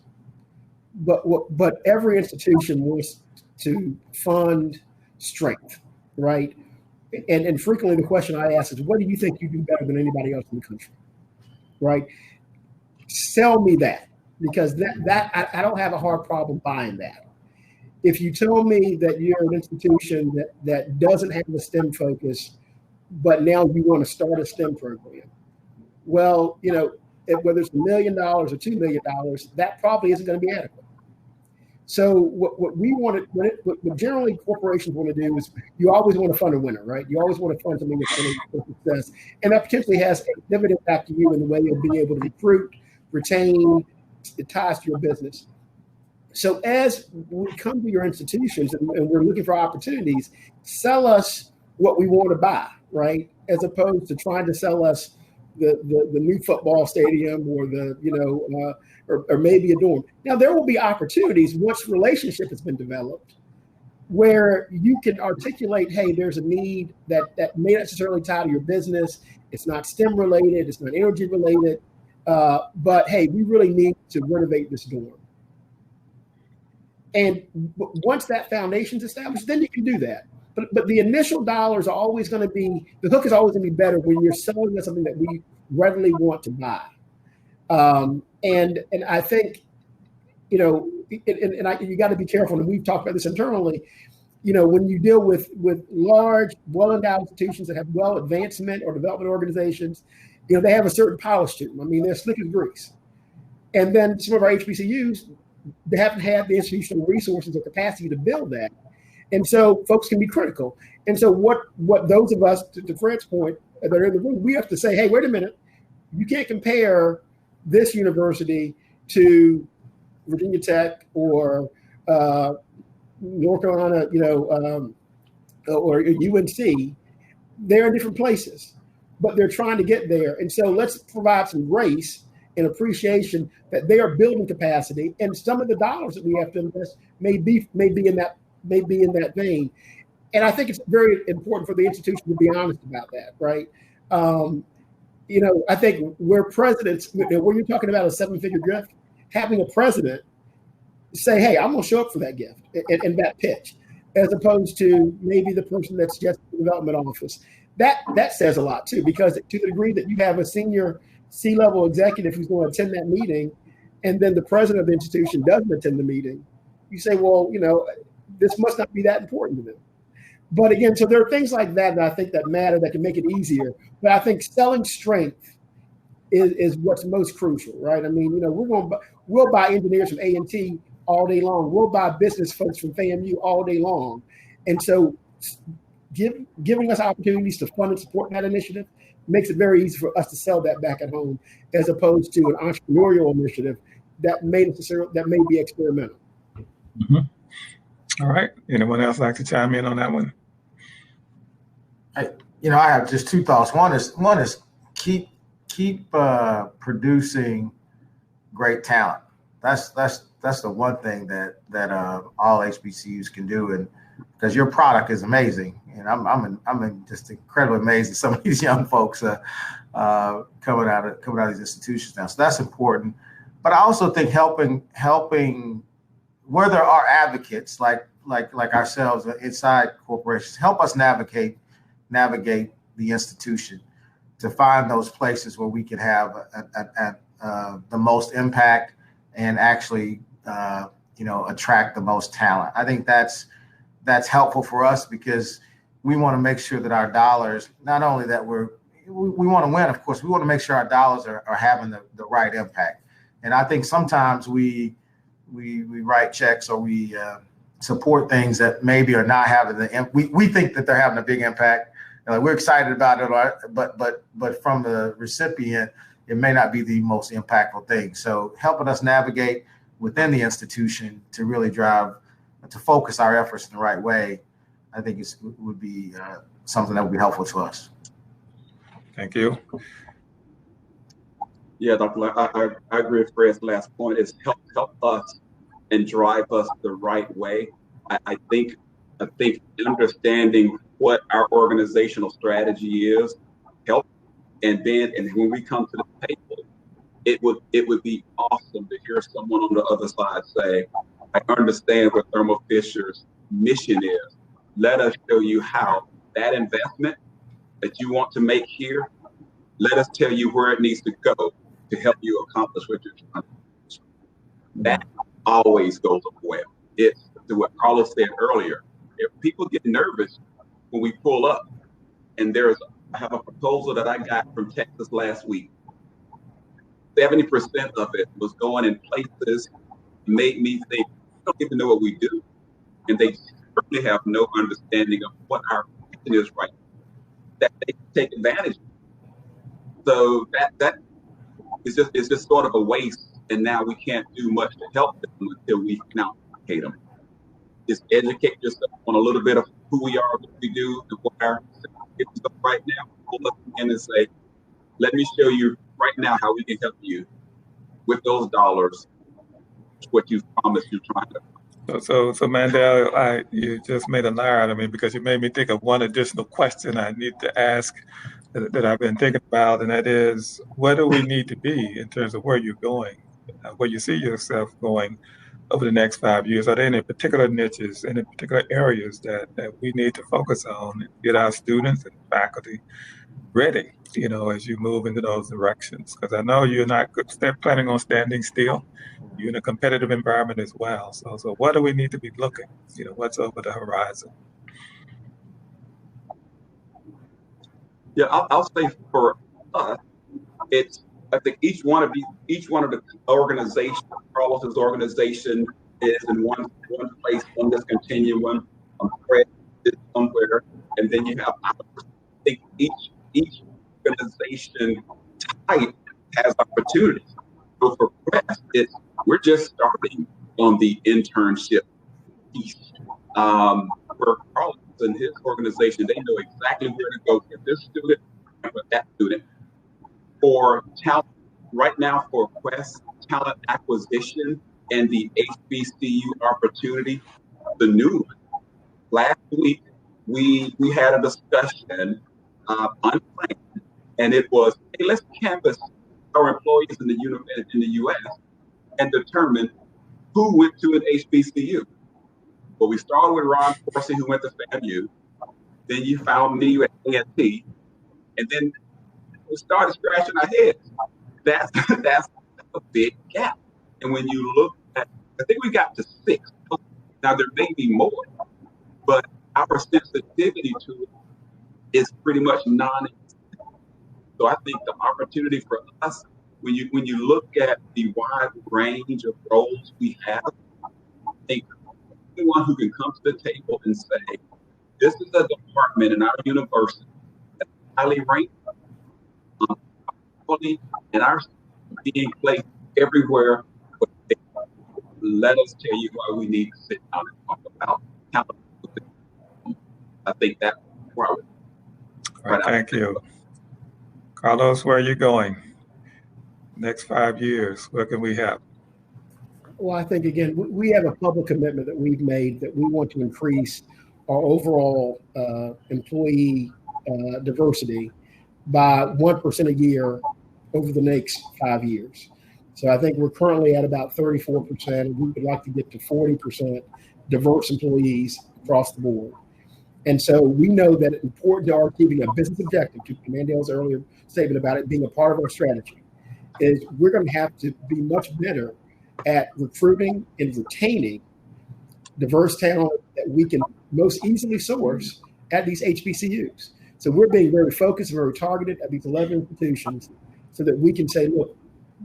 but every institution wants to fund strength, right? And frequently the question I ask is, what do you think you do better than anybody else in the country, right? Sell me that, because that I don't have a hard problem buying that. If you tell me that you're an institution that doesn't have a STEM focus, but now you want to start a STEM program, well, whether it's $1 million or $2 million, that probably isn't going to be adequate. So what we want to, what generally corporations want to do is, you always want to fund a winner, right? You always want to fund something that's going to be a success, and that potentially has a dividend back to you in the way of being able to recruit, retain, it ties to your business. So as we come to your institutions and we're looking for opportunities, sell us what we want to buy, right? As opposed to trying to sell us the new football stadium or or maybe a dorm. Now, there will be opportunities once relationship has been developed where you can articulate, hey, there's a need that may not necessarily tie to your business. It's not STEM related. It's not energy related. But hey, we really need to renovate this dorm. And once that foundation's established, then you can do that. But the initial dollars are always going to be, the hook is always going to be better when you're selling us something that we readily want to buy. And I think, you got to be careful, and we've talked about this internally. When you deal with large, well-endowed institutions that have advancement or development organizations, they have a certain polish to them. I mean, they're slick as grease. And then some of our HBCUs, they haven't had the institutional resources or capacity to build that. And so folks can be critical. And so what those of us, to Fred's point, that are in the room, we have to say, hey, wait a minute. You can't compare this university to Virginia Tech or North Carolina, or UNC. They're in different places, but they're trying to get there. And so let's provide some grace and appreciation that they are building capacity, and some of the dollars that we have to invest may be in that vein. And I think it's very important for the institution to be honest about that, right? I think where presidents, when you're talking about a 7-figure gift, having a president say, hey, I'm going to show up for that gift and that pitch, as opposed to maybe the person that's just in the development office. That says a lot too, because to the degree that you have a senior C-level executive who's going to attend that meeting, and then the president of the institution doesn't attend the meeting, you say, well, this must not be that important to them. But again, so there are things like that I think that matter, that can make it easier. But I think selling strength is what's most crucial, right? I mean, we'll buy engineers from A&T all day long. We'll buy business folks from FAMU all day long. And so giving us opportunities to fund and support that initiative makes it very easy for us to sell that back at home, as opposed to an entrepreneurial initiative that may be experimental. Mm-hmm. All right. Anyone else like to chime in on that one? I have just two thoughts. One is keep producing great talent. That's the one thing that all HBCUs can do, and because your product is amazing, and I'm just incredibly amazed at some of these young folks coming out of these institutions now. So that's important. But I also think helping where there are advocates like ourselves inside corporations, help us navigate the institution to find those places where we can have the most impact and actually attract the most talent. I think that's helpful for us, because we want to make sure that our dollars, not only that we're we want to win, of course. We want to make sure our dollars are having the right impact. And I think sometimes we write checks or we support things that maybe are not having we think that they're having a big impact. We're excited about it, but from the recipient, it may not be the most impactful thing. So helping us navigate within the institution to really to focus our efforts in the right way, I think would be something that would be helpful to us. Thank you. Yeah, Dr. I agree with Fred's last point. Is help us and drive us the right way. I think understanding what our organizational strategy is help, and when we come to the table, it would be awesome to hear someone on the other side say, I understand what Thermo Fisher's mission is. Let us show you how that investment that you want to make here, let us tell you where it needs to go to help you accomplish what you're trying to do. That always goes up well. It's to what Carlos said earlier. If people get nervous when we pull up, and I have a proposal that I got from Texas last week. 70% of it was going in places made me think, they don't even know what we do. And they certainly have no understanding of what our mission is right now, that they can take advantage of. So that is just sort of a waste. And now we can't do much to help them until we can educate them. Just educate yourself on a little bit of who we are, what we do, and what our situations are right now. Pull up in and say, let me show you right now how we can help you with those dollars, what you promised you're trying to. So Mandel, you just made a liar out of me, because you made me think of one additional question I need to ask that I've been thinking about, and that is, where do we need to be in terms of where you're going, where you see yourself going over the next 5 years? Are there any particular niches, any particular areas that we need to focus on and get our students and faculty ready, as you move into those directions? Because I know you're not planning on standing still. You're in a competitive environment as well. So what do we need to be looking? What's over the horizon? Yeah, I'll say for us, I think each one of the organizations, Carlos's organization is in one place on this continuum. Fred is somewhere, and then you have, I think each organization type has opportunities. So for Quest, we're just starting on the internship piece. For Carlos and his organization, they know exactly where to go for this student and for that student. For talent, right now for Quest, talent acquisition and the HBCU opportunity, the new one. Last week, we had a discussion unplanned, and it was, hey, let's canvass our employees in the U.S. and determine who went to an HBCU. Well, we started with Ron Forsey, who went to FAMU. Then you found me at A&T, and then we started scratching our heads. That's a big gap. And when you look at, I think we got to 6. Now there may be more, but our sensitivity to it is pretty much non-existent. So I think the opportunity for us, when you look at the wide range of roles we have, I think anyone who can come to the table and say, this is a department in our university that's highly ranked, and our being placed everywhere. Let us tell you why we need to sit down and talk about talent. I think that's where I would. Right, thank you. Carlos, where are you going? Next 5 years, where can we help? Well, I think, again, we have a public commitment that we've made that we want to increase our overall employee diversity by 1% a year over the next 5 years. So I think we're currently at about 34%, and we would like to get to 40% diverse employees across the board. And so we know that it's important to our achieving a business objective, to Mandel's earlier statement about it being a part of our strategy, is we're going to have to be much better at recruiting and retaining diverse talent that we can most easily source at these HBCUs. So we're being very focused and very targeted at these 11 institutions so that we can say, look,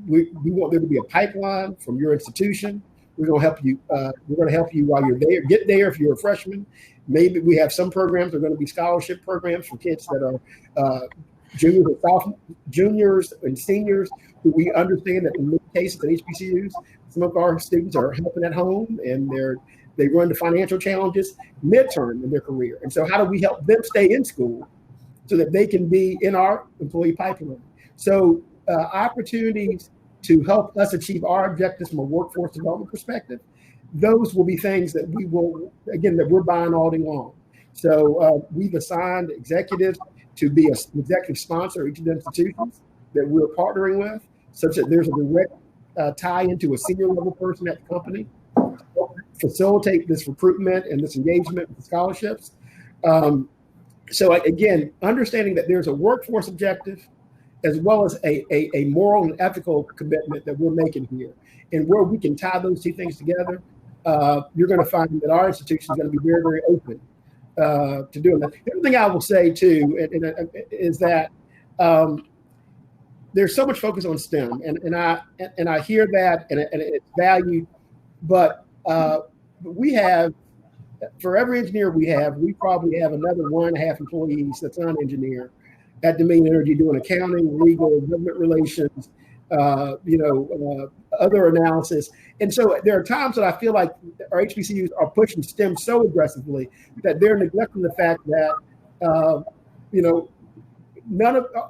we want there to be a pipeline from your institution. We're going to help you. We're going to help you while you're there. Get there if you're a freshman. Maybe we have some programs that are going to be scholarship programs for kids that are juniors and seniors who we understand that in many cases at HBCUs, some of our students are helping at home and they run into financial challenges midterm in their career. And so how do we help them stay in school so that they can be in our employee pipeline? So opportunities to help us achieve our objectives from a workforce development perspective, those will be things that we will, again, that we're buying all day long. So we've assigned executives to be an executive sponsor of each of the institutions that we're partnering with, such that there's a direct tie into a senior level person at the company, facilitate this recruitment and this engagement with scholarships. So again, understanding that there's a workforce objective as well as a moral and ethical commitment that we're making here. And where we can tie those two things together, you're going to find that our institution is going to be very, very open to doing that. The other thing I will say too is that there's so much focus on STEM, and I hear that, and it's valued, but we have, for every engineer we probably have another 1.5 employees that's not an engineer at Dominion Energy doing accounting, legal, government relations, other analysis. And so there are times that I feel like our HBCUs are pushing STEM so aggressively that they're neglecting the fact that,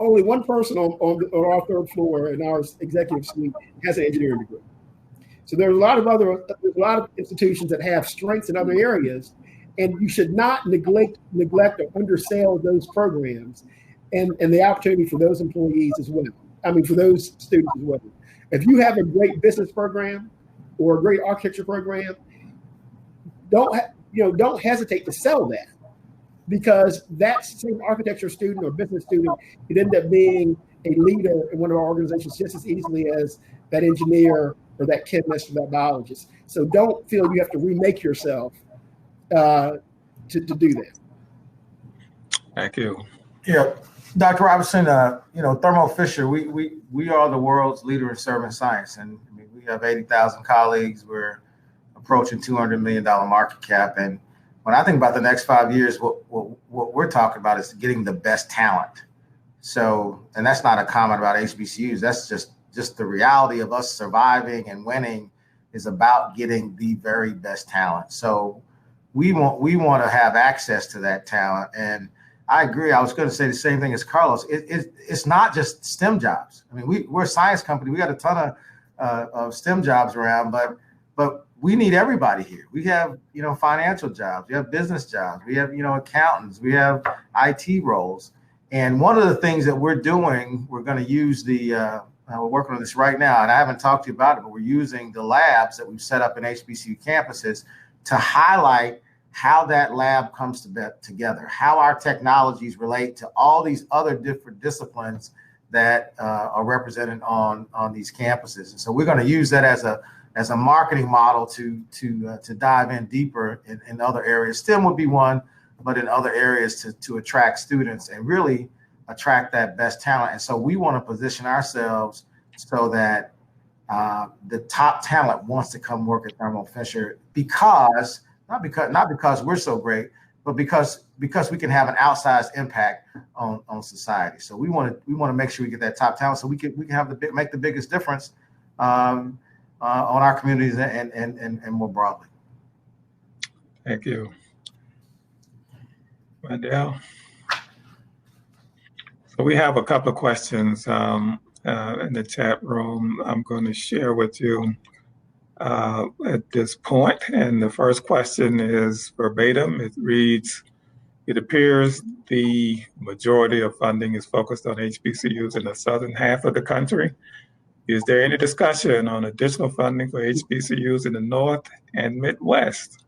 only one person on our third floor in our executive suite has an engineering degree. So there's a lot of institutions that have strengths in other areas, and you should not neglect or undersell those programs and the opportunity for those employees as well. I mean, for those students as well. If you have a great business program or a great architecture program, don't hesitate to sell that, because that same architecture student or business student could end up being a leader in one of our organizations just as easily as that engineer or that chemist or that biologist. So don't feel you have to remake yourself to do that. Thank you. Yeah, Dr. Robinson, Thermo Fisher, we are the world's leader in serving science, and I mean, we have 80,000 colleagues. We're approaching $200 million market cap, and when I think about the next 5 years, what we're talking about is getting the best talent. So, and that's not a comment about HBCUs. That's just the reality of us surviving and winning is about getting the very best talent. So we want to have access to that talent. And I agree. I was going to say the same thing as Carlos. It's not just STEM jobs. I mean, we're a science company. We got a ton of STEM jobs around, but we need everybody here. We have, financial jobs. We have business jobs. We have, accountants. We have IT roles. And one of the things that we're doing, we're going to use we're working on this right now, and I haven't talked to you about it, but we're using the labs that we've set up in HBCU campuses to highlight how that lab comes together, how our technologies relate to all these other different disciplines that are represented on these campuses. And so we're going to use that as a marketing model to dive in deeper in other areas. STEM would be one, but in other areas to attract students and really attract that best talent. And so we want to position ourselves so that the top talent wants to come work at Thermo Fisher not because we're so great, but because we can have an outsized impact on society. So we want to make sure we get that top talent so we can make the biggest difference on our communities and more broadly. Thank you. Mandel. So we have a couple of questions in the chat room I'm going to share with you at this point. And the first question is verbatim. It reads, it appears the majority of funding is focused on HBCUs in the southern half of the country. Is there any discussion on additional funding for HBCUs in the North and Midwest?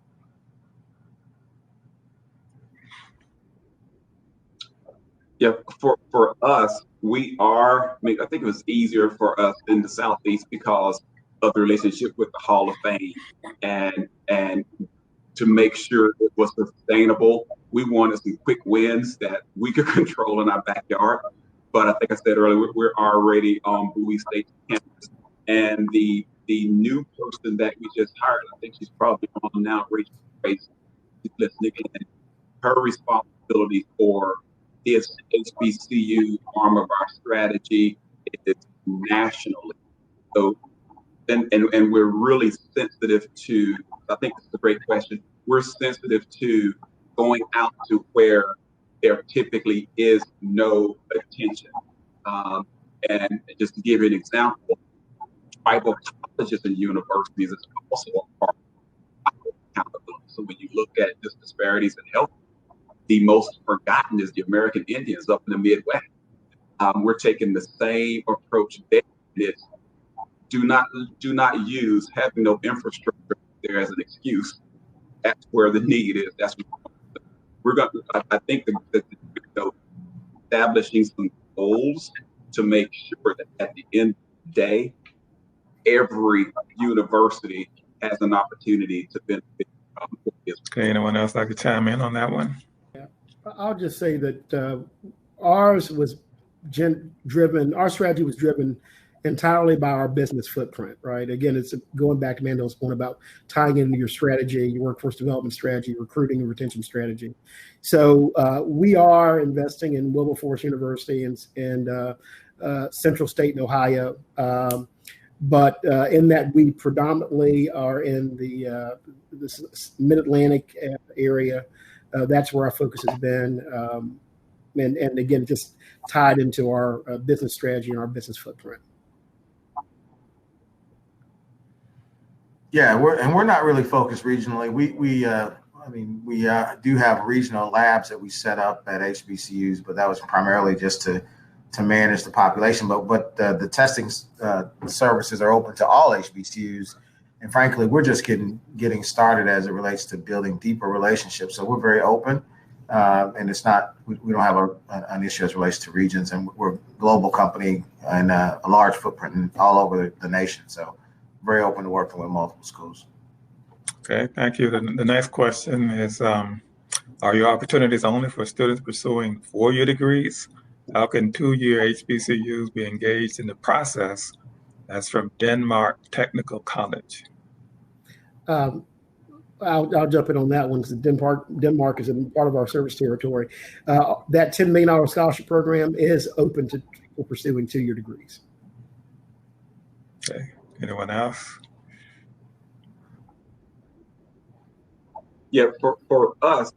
Yeah, for us, I think it was easier for us in the Southeast because of the relationship with the Hall of Fame and to make sure it was sustainable. We wanted some quick wins that we could control in our backyard. But I think I said earlier, we're already on Bowie State campus. And the new person that we just hired, I think she's probably on now, Rachel Grace, she's listening in. Her responsibility for this HBCU arm of our strategy is nationally. So, and we're really sensitive to, I think this is a great question, we're sensitive to going out to where there typically is no attention. And just to give you an example, tribal colleges and universities is also a part of accountability. So when you look at just disparities in health, the most forgotten is the American Indians up in the Midwest. We're taking the same approach there. It's do not use having no infrastructure there as an excuse. That's where the need is. That's what we're going to, I think that establishing some goals to make sure that at the end of the day, every university has an opportunity to benefit from this. Okay, anyone else like to chime in on that one? Yeah, I'll just say that ours was driven, our strategy was driven entirely by our business footprint, right? Again, it's going back to Mandel's point about tying into your strategy, your workforce development strategy, recruiting and retention strategy. So we are investing in Wilberforce University and Central State in Ohio. But in that we predominantly are in the Mid-Atlantic area. That's where our focus has been. And again, just tied into our business strategy and our business footprint. Yeah, we're not really focused regionally. We do have regional labs that we set up at HBCUs, but that was primarily just to manage the population. But the testing services are open to all HBCUs, and frankly, we're just getting started as it relates to building deeper relationships. So we're very open, and it's not we don't have an issue as it relates to regions, and we're a global company and a large footprint all over the nation. So very open to working with multiple schools. Okay, thank you. The next question is, are your opportunities only for students pursuing four-year degrees? How can two-year HBCUs be engaged in the process? That's from Denmark Technical College. I'll jump in on that one because Denmark is a part of our service territory. That $10 million scholarship program is open to people pursuing two-year degrees. Okay. Anyone else? Yeah, for us,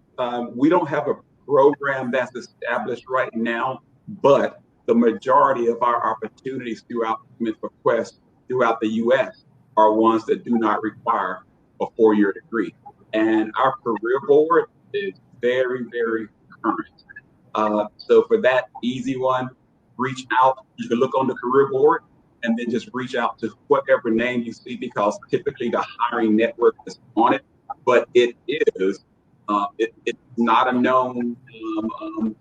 we don't have a program that's established right now, but the majority of our opportunities throughout for Quest throughout the U.S. are ones that do not require a four-year degree. And our career board is very, very current. So for that easy one, reach out. You can look on the career board and then just reach out to whatever name you see, because typically the hiring network is on it. But it is, it's not a known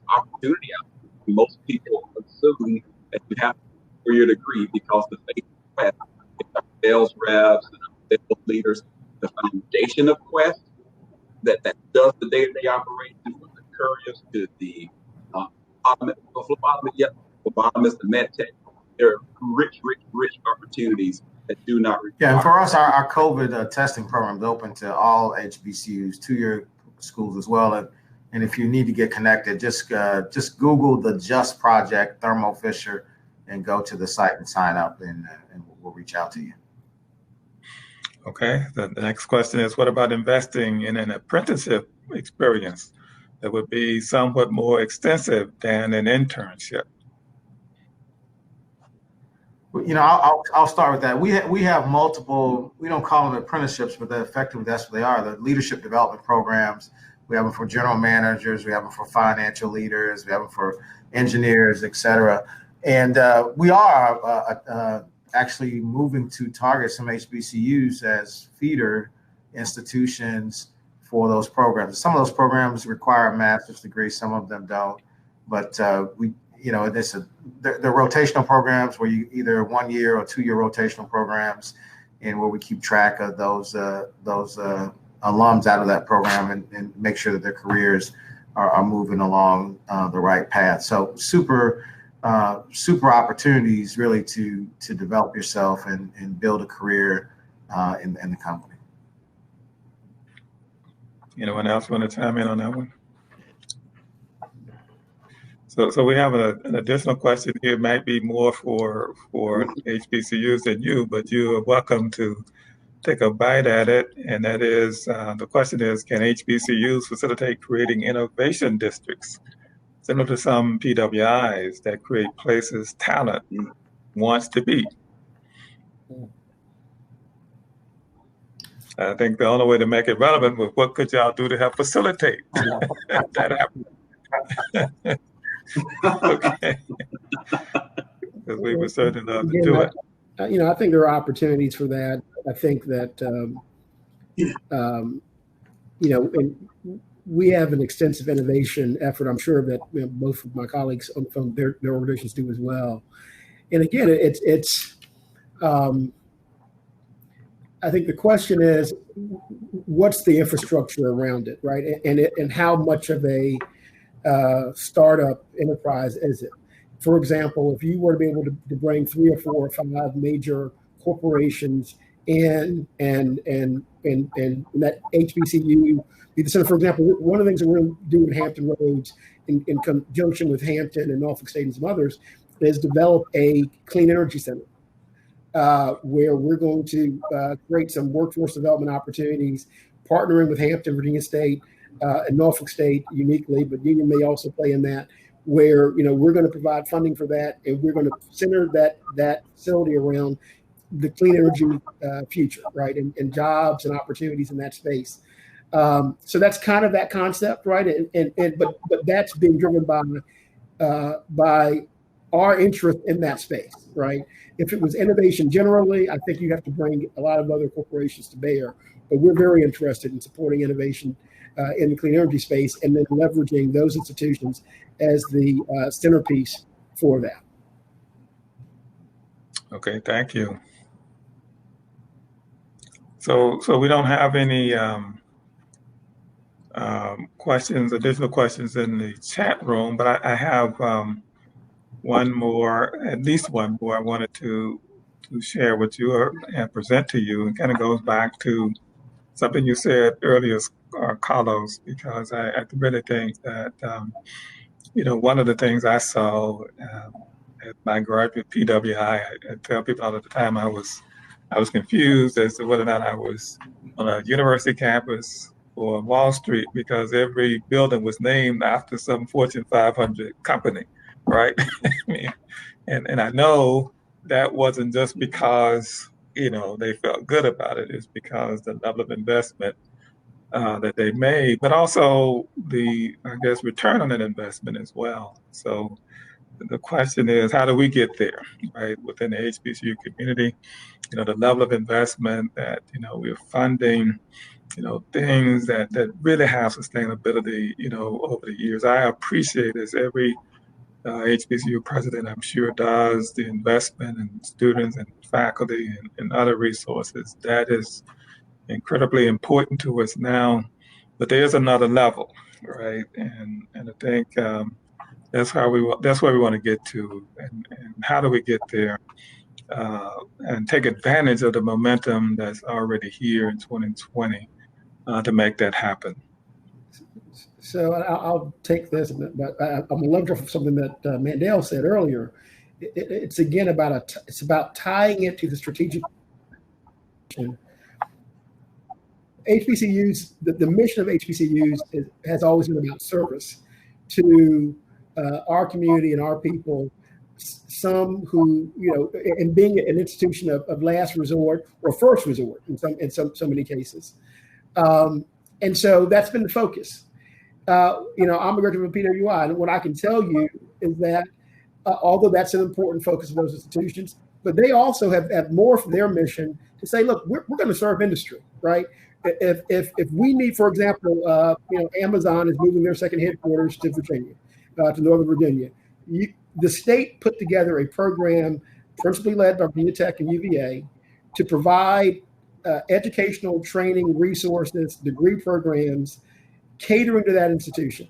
opportunity out there. Most people assume that you have a four-year degree because the face of Quest, our sales reps and our sales leaders, the foundation of Quest that does the day-to-day operation from the couriers to the phlebotomist, the med tech. There are rich opportunities that do not require. Yeah, and for us, our COVID testing program is open to all HBCUs, two-year schools as well. And if you need to get connected, just Google the JUST Project, Thermo Fisher, and go to the site and sign up, and we'll reach out to you. Okay. The next question is, what about investing in an apprenticeship experience that would be somewhat more extensive than an internship? You know, I'll start with that. We have multiple, we don't call them apprenticeships, but effectively that's what they are, the leadership development programs. We have them for general managers, we have them for financial leaders, we have them for engineers, et cetera. And we are actually moving to target some HBCUs as feeder institutions for those programs. Some of those programs require a master's degree, some of them don't. But they're rotational programs where you either 1 year or 2 year rotational programs, and where we keep track of those alums out of that program and make sure that their careers are moving along the right path. So super opportunities really to develop yourself and build a career in the company. Anyone else want to chime in on that one? So we have an additional question here. It might be more for HBCUs than you, but you are welcome to take a bite at it. And that is, the question is, can HBCUs facilitate creating innovation districts similar to some PWIs that create places talent wants to be? I think the only way to make it relevant was what could y'all do to help facilitate that happen? Okay. Because we would certainly love to do it. I think there are opportunities for that. I think that, and we have an extensive innovation effort. I'm sure that both of my colleagues from their organizations do as well. And again, it's I think the question is, what's the infrastructure around it, right? And how much of a startup enterprise is it? For example, if you were to be able to bring 3 or 4 or 5 major corporations in and that HBCU be the center. For example, one of the things that we're doing in Hampton Roads in conjunction with Hampton and Norfolk State and some others is develop a clean energy center where we're going to create some workforce development opportunities, partnering with Hampton, Virginia State, and Norfolk State uniquely, but Union may also play in that, where we're going to provide funding for that, and we're going to center that facility around the clean energy future, right, and jobs and opportunities in that space. So that's kind of that concept, right? But that's being driven by our interest in that space, right? If it was innovation generally, I think you have to bring a lot of other corporations to bear. But we're very interested in supporting innovation in the clean energy space, and then leveraging those institutions as the centerpiece for that. Okay, thank you. So we don't have any additional questions in the chat room, but I have at least one more I wanted to share with you and present to you, and kind of goes back to something you said earlier, Carlos, because I really think that, one of the things I saw at my graduate PWI, I tell people all the time I was confused as to whether or not I was on a university campus or Wall Street, because every building was named after some Fortune 500 company, right? and I know that wasn't just because they felt good about it. It's because the level of investment that they made, but also the, I guess, return on that investment as well. So the question is, how do we get there, right, within the HBCU community? The level of investment that, we're funding, things that really have sustainability, over the years. I appreciate, as every HBCU president, I'm sure, does, the investment in students and faculty and other resources. That is incredibly important to us now, but there's another level, right? And I think that's where we want to get to, and how do we get there, and take advantage of the momentum that's already here in 2020 to make that happen. So I'll take this, but I'm going to leverage off something that Mandel said earlier. It's again it's about tying it to the strategic. HBCUs, the mission of HBCUs has always been about service to our community and our people. Some who, and being an institution of last resort or first resort in so many cases, and so that's been the focus. I'm a graduate of PWI, and what I can tell you is that although that's an important focus of those institutions, but they also have morphed their mission to say, look, we're going to serve industry, right? If we need, for example, Amazon is moving their second headquarters to Virginia, to Northern Virginia. The state put together a program principally led by Virginia Tech and UVA to provide educational training resources, degree programs catering to that institution.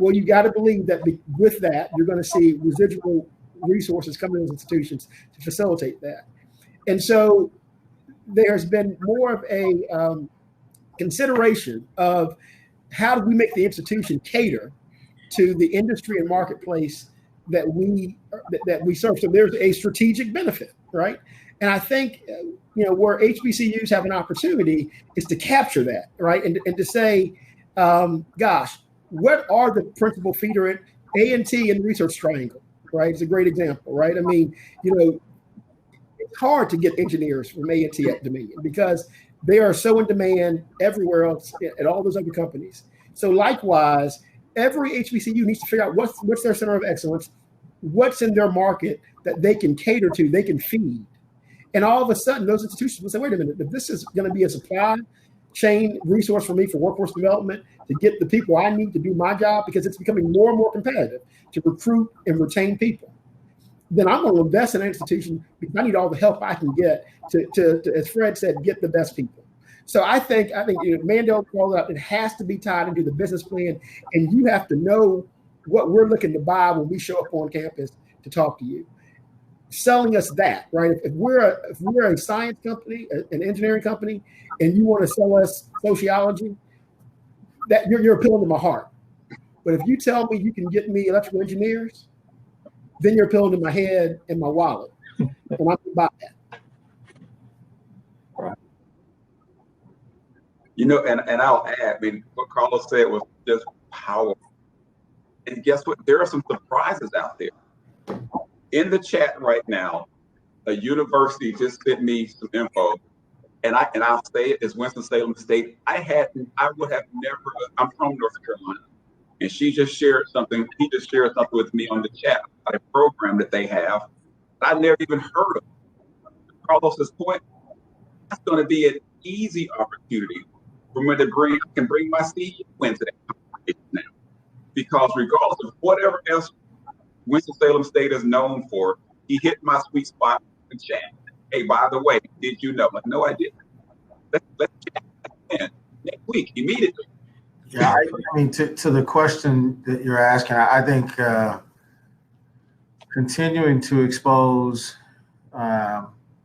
Well, you got to believe that with that, you're going to see residual resources coming to those institutions to facilitate that. And so there's been more of a consideration of how do we make the institution cater to the industry and marketplace that we serve. So there's a strategic benefit, right? And I think where HBCUs have an opportunity is to capture that, right? And to say, gosh, what are the principal feeder in A&T and Research Triangle, right? It's a great example, right? I mean, it's hard to get engineers from A&T at Dominion because they are so in demand everywhere else at all those other companies. So likewise, every HBCU needs to figure out what's their center of excellence, what's in their market that they can cater to, they can feed. And all of a sudden, those institutions will say, wait a minute, if this is going to be a supply chain resource for me for workforce development to get the people I need to do my job, because it's becoming more and more competitive to recruit and retain people, then I'm going to invest in an institution because I need all the help I can get to as Fred said, get the best people. So I think Mandel called it out. It has to be tied into the business plan, and you have to know what we're looking to buy when we show up on campus to talk to you. Selling us that, right? If we're a science company, an engineering company, and you want to sell us sociology, that you're appealing to my heart. But if you tell me you can get me electrical engineers, then you're appealing to my head and my wallet, and I'm going to buy that. And I'll add, I mean, what Carlos said was just powerful. And guess what? There are some surprises out there. In the chat right now, a university just sent me some info, and I'll say it, it's Winston-Salem State. I would have never, I'm from North Carolina, and he just shared something with me on the chat about a program that they have that I never even heard of. Carlos's point, that's going to be an easy opportunity for me to bring my CEO into that conversation now. Because regardless of whatever else Winston-Salem State is known for, he hit my sweet spot in chat. Hey, by the way, did you know? Like, no, I didn't. Let's chat again next week, immediately. Yeah, I mean, to the question that you're asking, I think continuing to expose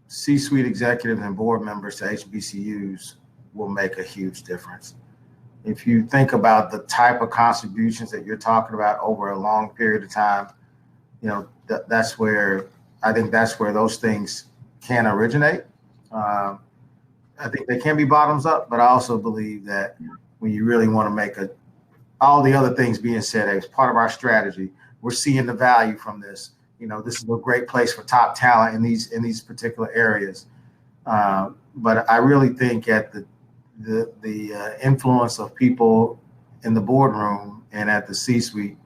C-suite executives and board members to HBCUs will make a huge difference. If you think about the type of contributions that you're talking about over a long period of time, that's where those things can originate. I think they can be bottoms up, but I also believe that when you really want to make all the other things being said as part of our strategy, we're seeing the value from this. This is a great place for top talent in these particular areas. But I really think at the influence of people in the boardroom and at the C-suite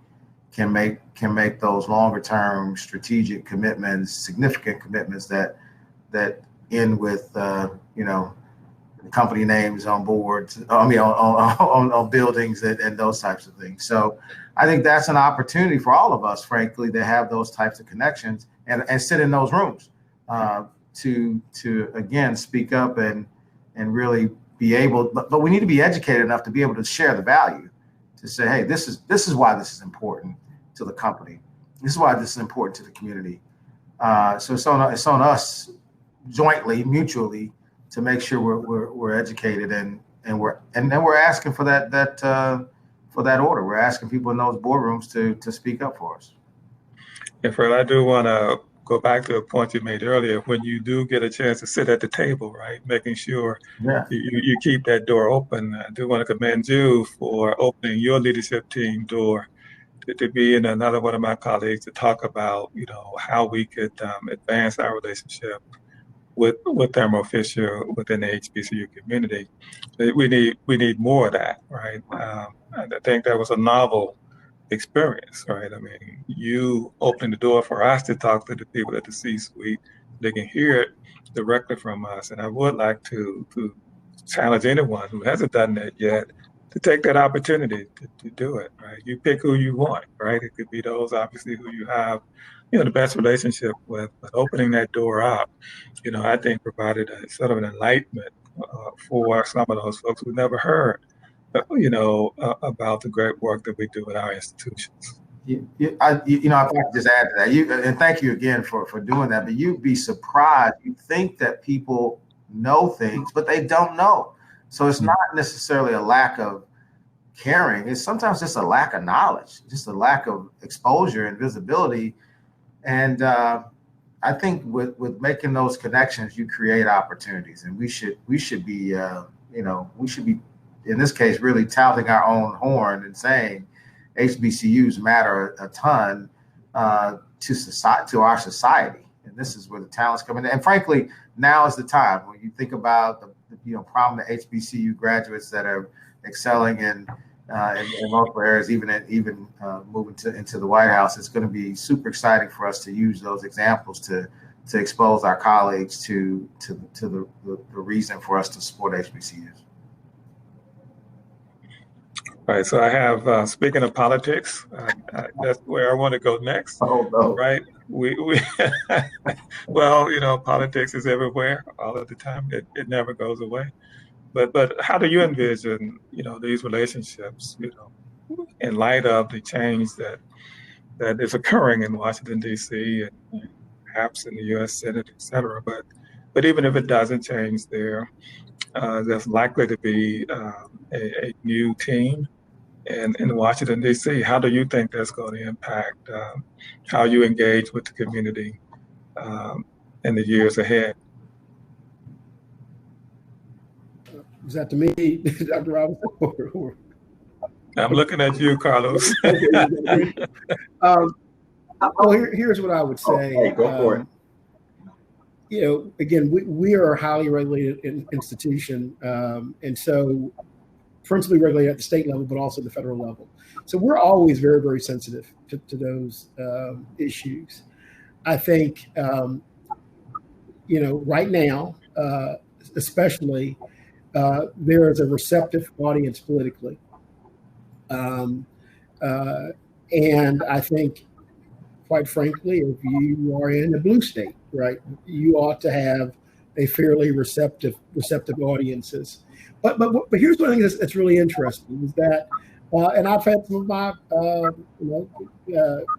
can make those longer term strategic commitments, significant commitments that end with company names on boards, on buildings and those types of things. So I think that's an opportunity for all of us, frankly, to have those types of connections and sit in those rooms to again speak up and really be able, but we need to be educated enough to be able to share the value, to say, hey, this is why this is important to the company. This is why this is important to the community. So it's on us jointly, mutually, to make sure we're educated and then we're asking for that order. We're asking people in those boardrooms to speak up for us. Yeah, Fred, I do want to go back to a point you made earlier. When you do get a chance to sit at the table, right, making sure you keep that door open. I do want to commend you for opening your leadership team door to be in another one of my colleagues to talk about, how we could advance our relationship with Thermo Fisher within the HBCU community. We need more of that, right? And I think that was a novel experience, right? I mean, you opened the door for us to talk to the people at the C-suite. They can hear it directly from us. And I would like to challenge anyone who hasn't done that yet take that opportunity to do it, right? You pick who you want, right? It could be those obviously who you have, the best relationship with, but opening that door up, I think provided a sort of an enlightenment for some of those folks who never heard, about the great work that we do at our institutions. If I could just add to that, and thank you again for doing that, but you'd be surprised. You think that people know things, but they don't know. So it's not necessarily a lack of caring. It's sometimes just a lack of knowledge, just a lack of exposure and visibility. And I think with making those connections, you create opportunities, and we should be, in this case, really touting our own horn and saying HBCUs matter a ton to society, to our society. And this is where the talents come in. And frankly, now is the time when you think about the prominent HBCU graduates that are excelling in multiple areas, even moving into the White House. It's going to be super exciting for us to use those examples to expose our colleagues to the reason for us to support HBCUs. All right, so I have, speaking of politics, that's where I want to go next. Oh, no. Right? We well, politics is everywhere all of the time. It never goes away. But how do you envision, these relationships, in light of the change that is occurring in Washington, D.C. and perhaps in the U.S. Senate, et cetera. But even if it doesn't change there, there's likely to be a new team in Washington, D.C. How do you think that's going to impact how you engage with the community in the years ahead? Is that to me, Dr. Robinson? I'm looking at you, Carlos. Here's what I would say. Hey, go for it. Again, we are a highly regulated institution, and so principally regulated at the state level, but also the federal level. So we're always very, very sensitive to those issues. I think, right now, especially, there is a receptive audience politically. And I think, quite frankly, if you are in a blue state, right, you ought to have a fairly receptive audiences. But here's one thing that's really interesting is that, and I've had some of my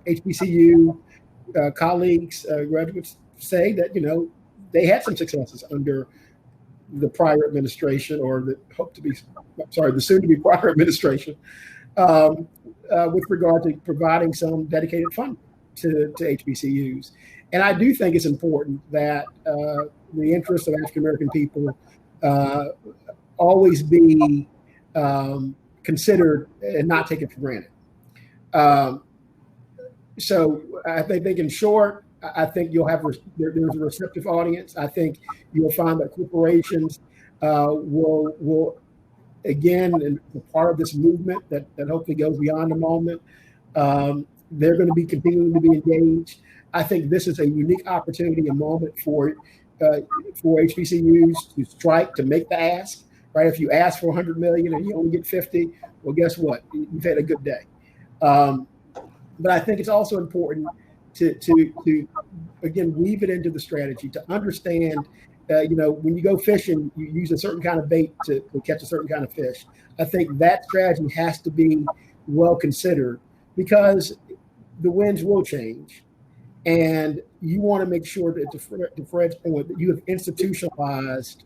HBCU colleagues, graduates say that they had some successes under the prior administration, or the soon-to-be prior administration, with regard to providing some dedicated funding to HBCUs. And I do think it's important that the interests of African American people always be considered and not taken for granted. So I think in short, I think you'll have there's a receptive audience. I think you'll find that corporations will again, and part of this movement that hopefully goes beyond the moment, they're going to be continuing to be engaged. I think this is a unique opportunity, a moment for HBCUs to strike, to make the ask. Right? If you ask for 100 million and you only get 50, well, guess what? You've had a good day. But I think it's also important to again weave it into the strategy, to understand. When you go fishing, you use a certain kind of bait to catch a certain kind of fish. I think that strategy has to be well considered, because the winds will change, and you want to make sure that, to Fred's point, that you have institutionalized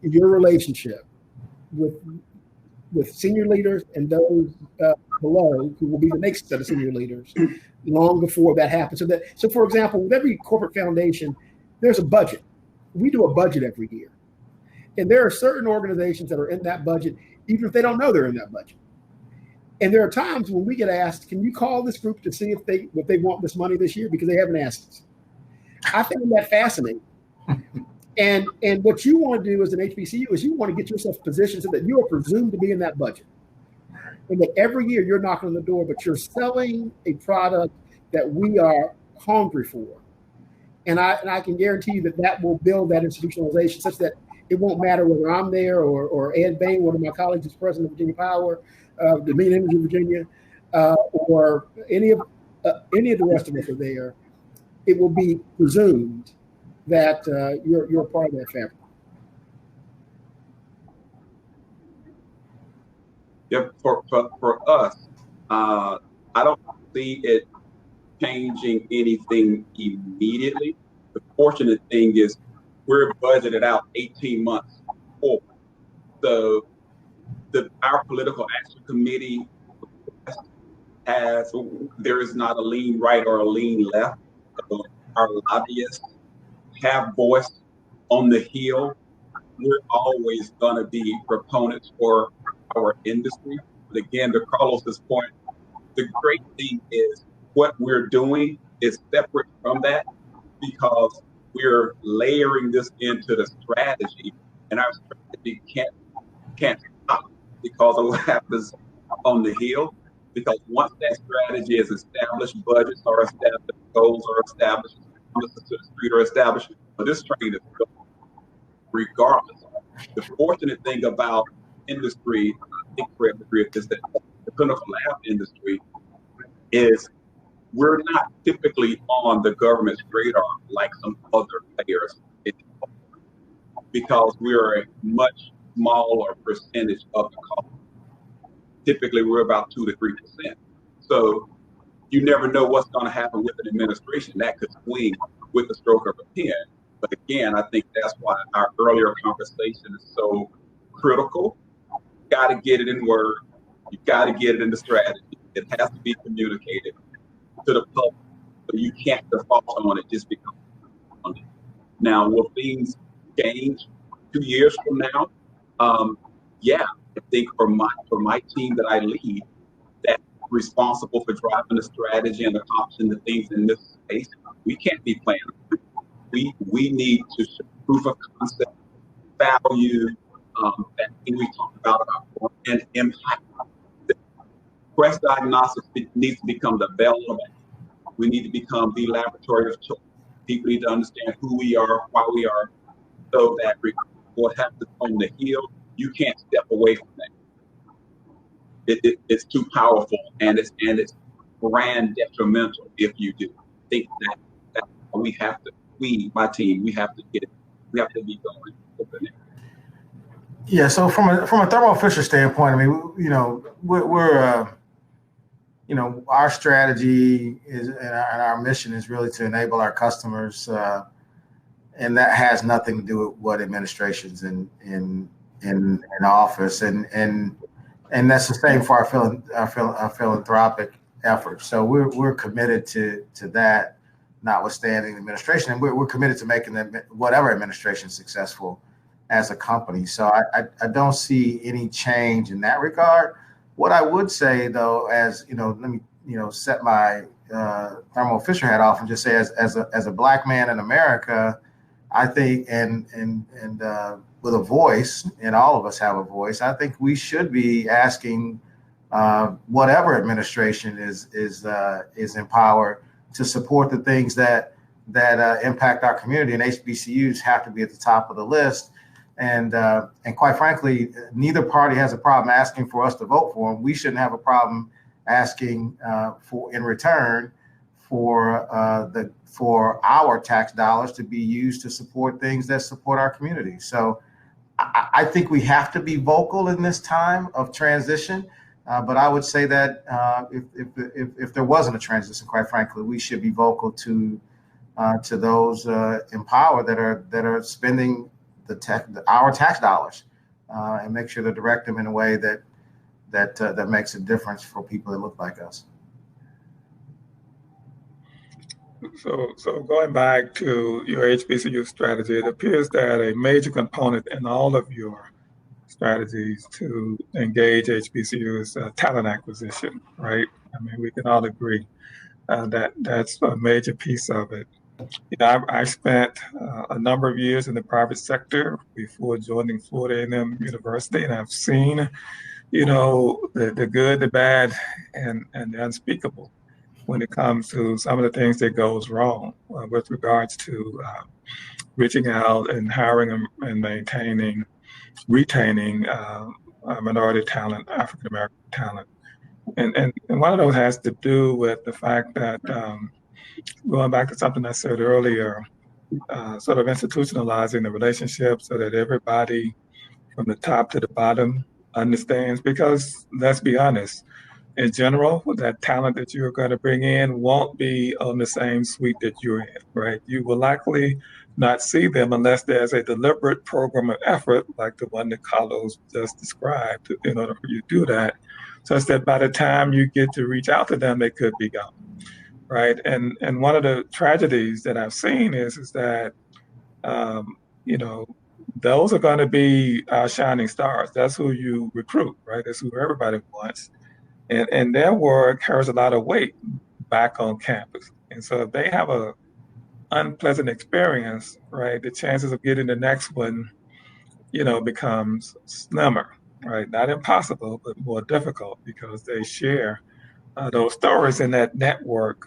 your relationship with senior leaders and those below, who will be the next set of senior leaders, long before that happens. So for example, with every corporate foundation, there's a budget. We do a budget every year. And there are certain organizations that are in that budget, even if they don't know they're in that budget. And there are times when we get asked, can you call this group to see if they want this money this year, because they haven't asked us. I find that fascinating. And what you want to do as an HBCU is you want to get yourself positioned so that you are presumed to be in that budget. And that every year you're knocking on the door, but you're selling a product that we are hungry for. And I can guarantee you that will build that institutionalization, such that It won't matter whether I'm there or Ed Bain, one of my colleagues, is president of Virginia Power, Dominion Energy Virginia, or any of the rest of us are there. It will be presumed that you're a part of that fabric. Yep. For us, I don't see it changing anything immediately. The fortunate thing is we're budgeted out 18 months forward. So our political action committee there is not a lean right or a lean left. Our lobbyists have voice on the Hill. We're always going to be proponents for our industry. But again, to Carlos's point, the great thing is what we're doing is separate from that because we're layering this into the strategy, and our strategy can't stop because of what happens on the Hill. Because once that strategy is established, budgets are established, goals are established, promises to the street are established, but this train is going regardless. The fortunate thing about industry, I think for every is that the clinical lab industry is we're not typically on the government's radar like some other players because we're a much smaller percentage of the cost. Typically, we're about 2 to 3%. So you never know what's going to happen with an administration. That could swing with the stroke of a pen. But again, I think that's why our earlier conversation is so critical. You got to get it in word. You got to get it in the strategy. It has to be communicated to the public. So you can't default on it just because. Now, will things change 2 years from now? Yeah, I think for my team that I lead, that's responsible for driving the strategy and accomplishing the things in this space, we can't be playing. We need to show proof of concept, value, that thing we talked about and impact. Quest Diagnostics needs to become the bell of it. We need to become the laboratory of choice. People need to understand who we are, why we are, so that what happens on the Hill, you can't step away from that. It's too powerful, and it's brand detrimental if you do. I think that my team, we have to get it. We have to be going over there. Yeah. So from a Thermo Fisher standpoint, I mean, we're our strategy is and our mission is really to enable our customers, and that has nothing to do with what administrations in office, and that's the same for our philanthropic efforts. So we're committed to that, notwithstanding the administration, and we're committed to making whatever administration successful as a company. So I don't see any change in that regard. What I would say, though, as let me set my Thermo Fisher hat off and just say, as a Black man in America, I think, and with a voice, and all of us have a voice, I think we should be asking whatever administration is in power to support the things that impact our community, and HBCUs have to be at the top of the list. And quite frankly, neither party has a problem asking for us to vote for them. We shouldn't have a problem asking in return for our tax dollars to be used to support things that support our community. So I think we have to be vocal in this time of transition. But I would say that if there wasn't a transition, quite frankly, we should be vocal to those in power that are spending our tax dollars, and make sure to direct them in a way that makes a difference for people that look like us. So going back to your HBCU strategy, it appears that a major component in all of your strategies to engage HBCU is talent acquisition, right? I mean, we can all agree that that's a major piece of it. I spent a number of years in the private sector before joining Florida A&M University, and I've seen, the good, the bad, and the unspeakable. when it comes to some of the things that goes wrong with regards to reaching out and hiring and retaining minority talent, African American talent. And one of those has to do with the fact that, going back to something I said earlier, sort of institutionalizing the relationship so that everybody from the top to the bottom understands. Because let's be honest, in general, that talent that you're going to bring in won't be on the same suite that you're in, right? You will likely not see them unless there's a deliberate program of effort, like the one that Carlos just described, in order for you to do that, such that by the time you get to reach out to them, they could be gone, right? And one of the tragedies that I've seen is that, you know, those are going to be our shining stars. That's who you recruit, right? That's who everybody wants. And their work carries a lot of weight back on campus. And so if they have a unpleasant experience, right, the chances of getting the next one, you know, becomes slimmer, right? Not impossible, but more difficult because they share those stories in that network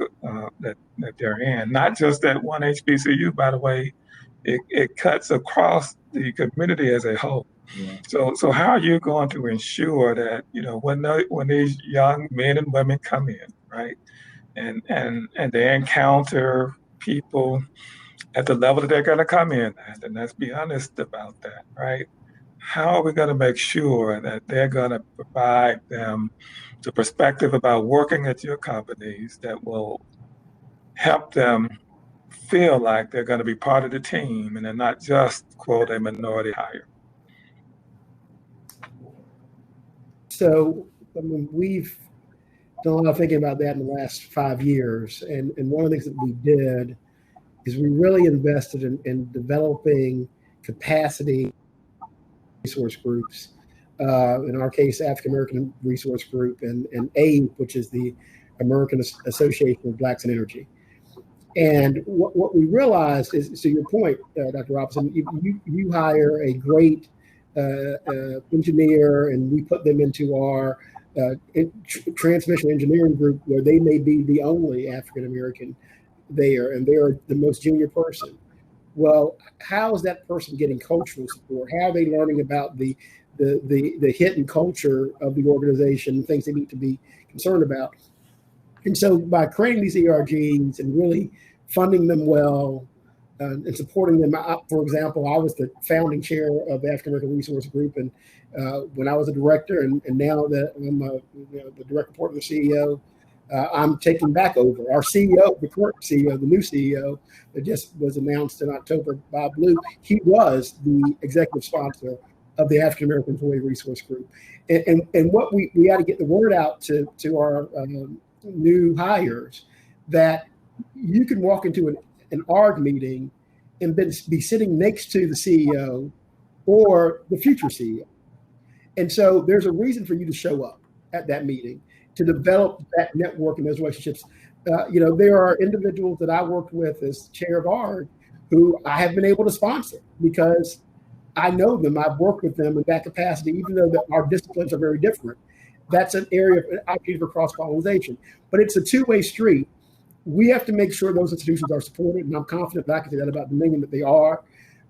that they're in. Not just that one HBCU, by the way, it cuts across the community as a whole. Yeah. So how are you going to ensure that, you know, when these young men and women come in, right, and they encounter people at the level that they're going to come in at, and let's be honest about that, right? How are we going to make sure that they're going to provide them the perspective about working at your companies that will help them feel like they're going to be part of the team and they're not just, quote, a minority hire? So, I mean, we've done a lot of thinking about that in the last 5 years. And one of the things that we did is we really invested in developing capacity resource groups. In our case, African American Resource Group and AIM, which is the American Association of Blacks in Energy. And what we realized is, to your point, Dr. Robinson, you hire a great engineer, and we put them into our transmission engineering group, where they may be the only African American there, and they're the most junior person. Well, how is that person getting cultural support? How are they learning about the hidden culture of the organization, things they need to be concerned about? And so by creating these ERGs and really funding them well and supporting them, for example, I was the founding chair of the African American Resource Group, and when I was a director, and now that I'm the direct report of the CEO, I'm taking back over. Our CEO, the current CEO, the new CEO that just was announced in October, Bob Blue, he was the executive sponsor of the African American Employee Resource Group. And what we got to get the word out to our new hires, that you can walk into an ARG meeting and be sitting next to the CEO or the future CEO. And so there's a reason for you to show up at that meeting, to develop that network and those relationships. There are individuals that I worked with as chair of ARG who I have been able to sponsor because I know them. I've worked with them in that capacity, even though our disciplines are very different. That's an area of opportunity for cross-pollination. But it's a two-way street. We have to make sure those institutions are supported, and I'm confident that I can say that about Dominion, that they are.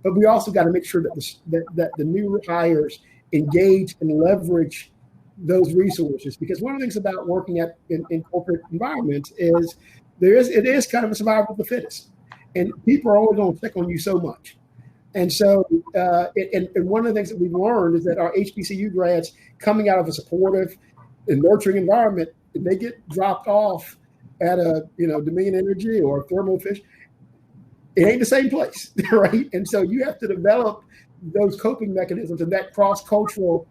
But we also got to make sure that the new hires engage and leverage those resources, because one of the things about working in corporate environments is it is kind of a survival of the fittest, and people are only going to check on you so much. And so, and one of the things that we've learned is that our HBCU grads coming out of a supportive and nurturing environment, they get dropped off at a Dominion Energy or Thermo Fisher. It ain't the same place, right? And so you have to develop those coping mechanisms and that cross-cultural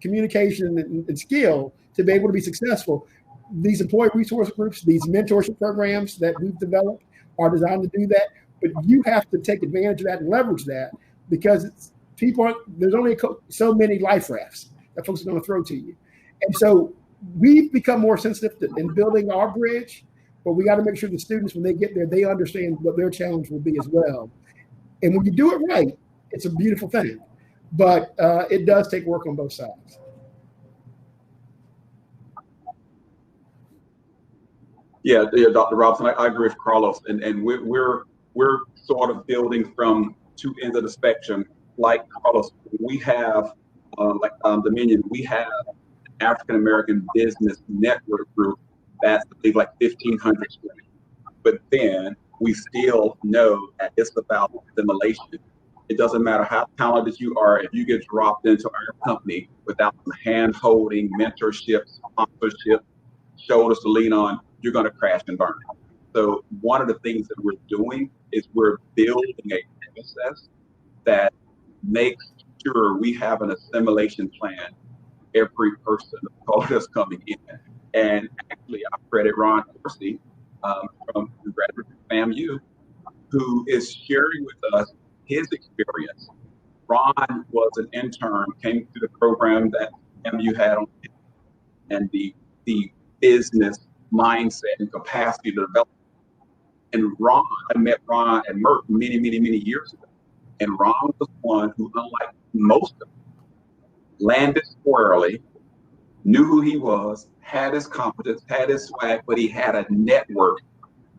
communication and skill to be able to be successful. These employee resource groups, these mentorship programs that we've developed are designed to do that. But you have to take advantage of that and leverage that, because there's only so many life rafts that folks are going to throw to you. And so we've become more sensitive in building our bridge, but we got to make sure the students, when they get there, they understand what their challenge will be as well. And when you do it right, it's a beautiful thing. But it does take work on both sides. Yeah, Dr. Robinson, I agree with Carlos, and we're sort of building from two ends of the spectrum. Like Carlos, we have Dominion, we have African American Business Network Group that's I think like 1,500 students. But then we still know that it's about assimilation. It doesn't matter how talented you are, if you get dropped into our company without some hand holding, mentorship, sponsorship, shoulders to lean on, you're going to crash and burn. So one of the things that we're doing is we're building a process that makes sure we have an assimilation plan every person that's coming in. And actually, I credit Ron Dorsey from Graduate FAMU, who is sharing with us his experience. Ron was an intern, came through the program that FAMU had on, and the business mindset and capacity to develop. And Ron, I met Ron at Merck many, many, many years ago. And Ron was one who, unlike most of them, landed squarely, knew who he was, had his competence, had his swag, but he had a network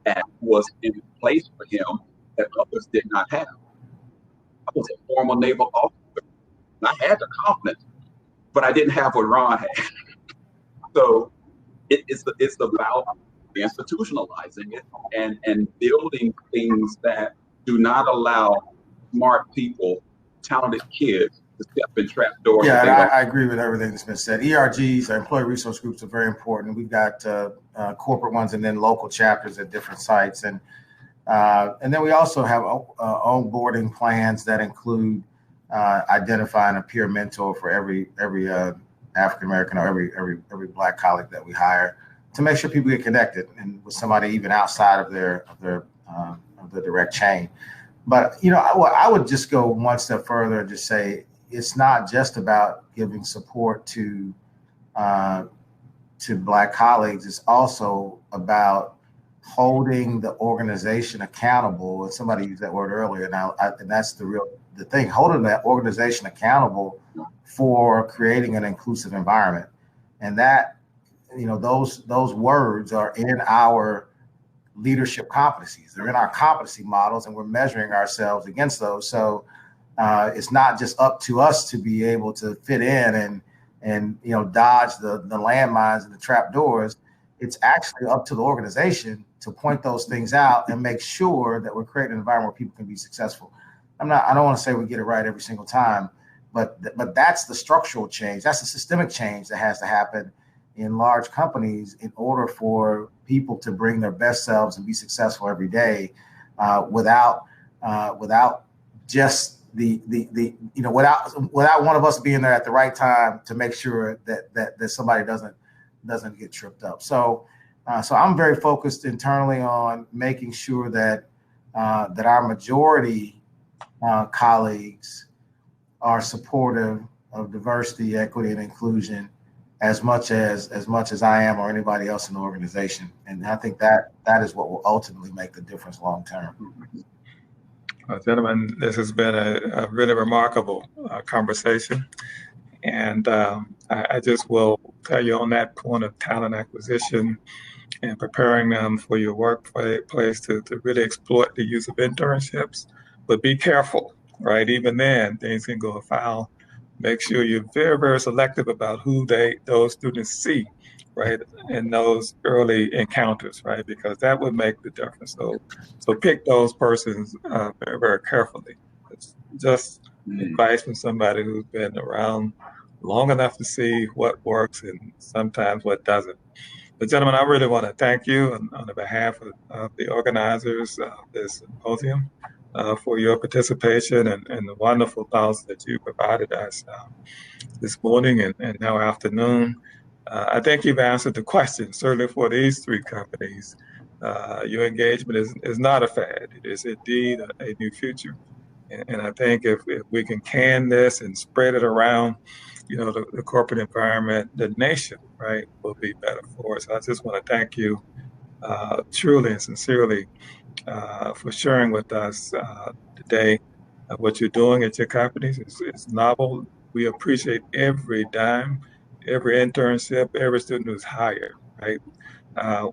that was in place for him that others did not have. I was a former naval officer, and I had the confidence, but I didn't have what Ron had. So it's about institutionalizing it and building things that do not allow smart people, talented kids to step in trap doors. Yeah, I agree with everything that's been said. ERGs, our employee resource groups, are very important. We've got corporate ones and then local chapters at different sites, and then we also have onboarding plans that include identifying a peer mentor for every African American or every Black colleague that we hire, to make sure people get connected and with somebody even outside of their direct chain. But I would just go one step further and just say it's not just about giving support to Black colleagues. It's also about holding the organization accountable. And somebody used that word earlier. Now, and that's the thing, holding that organization accountable for creating an inclusive environment. And that, those words are in our leadership competencies. They're in our competency models, and we're measuring ourselves against those. So it's not just up to us to be able to fit in and dodge the landmines and the trap doors. It's actually up to the organization to point those things out and make sure that we're creating an environment where people can be successful. I don't want to say we get it right every single time, but that's the structural change. That's the systemic change that has to happen in large companies in order for people to bring their best selves and be successful every day, without just without one of us being there at the right time to make sure that somebody doesn't get tripped up. So I'm very focused internally on making sure that our majority colleagues are supportive of diversity, equity, and inclusion as much as I am or anybody else in the organization. And I think that is what will ultimately make the difference long term. Gentlemen, this has been a really remarkable conversation. And I just will tell you on that point of talent acquisition and preparing them for your workplace to really exploit the use of internships. But be careful, right? Even then, things can go afoul. Make sure you're very, very selective about who those students see, right, in those early encounters, right, because that would make the difference. So pick those persons very, very carefully. It's just advice from somebody who's been around long enough to see what works and sometimes what doesn't. But gentlemen, I really want to thank you on the behalf of the organizers of this symposium for your participation and the wonderful thoughts that you provided us this morning and now afternoon. I think you've answered the question, certainly for these three companies. Your engagement is not a fad. It is indeed a new future. And I think if we can this and spread it around, the corporate environment, the nation, right, will be better for us. I just want to thank you truly and sincerely for sharing with us today what you're doing at your companies. It's novel. We appreciate every dime, every internship, every student who's hired. right?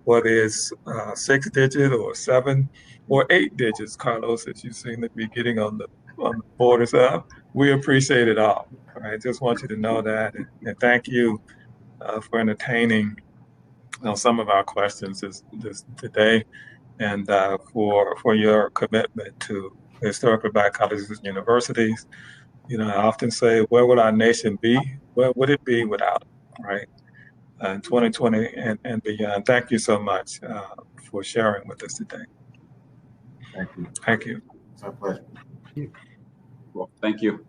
Whether it's 6 digit or 7 or 8 digits, Carlos, that you seem to be getting on the borders of, we appreciate it all. All right, just want you to know that, and thank you for entertaining some of our questions this today, and for your commitment to historically Black colleges and universities. I often say, where would our nation be? Where would it be without it, right? In 2020 and beyond. Thank you so much for sharing with us today. Thank you. Thank you. It's our pleasure. Well, thank you.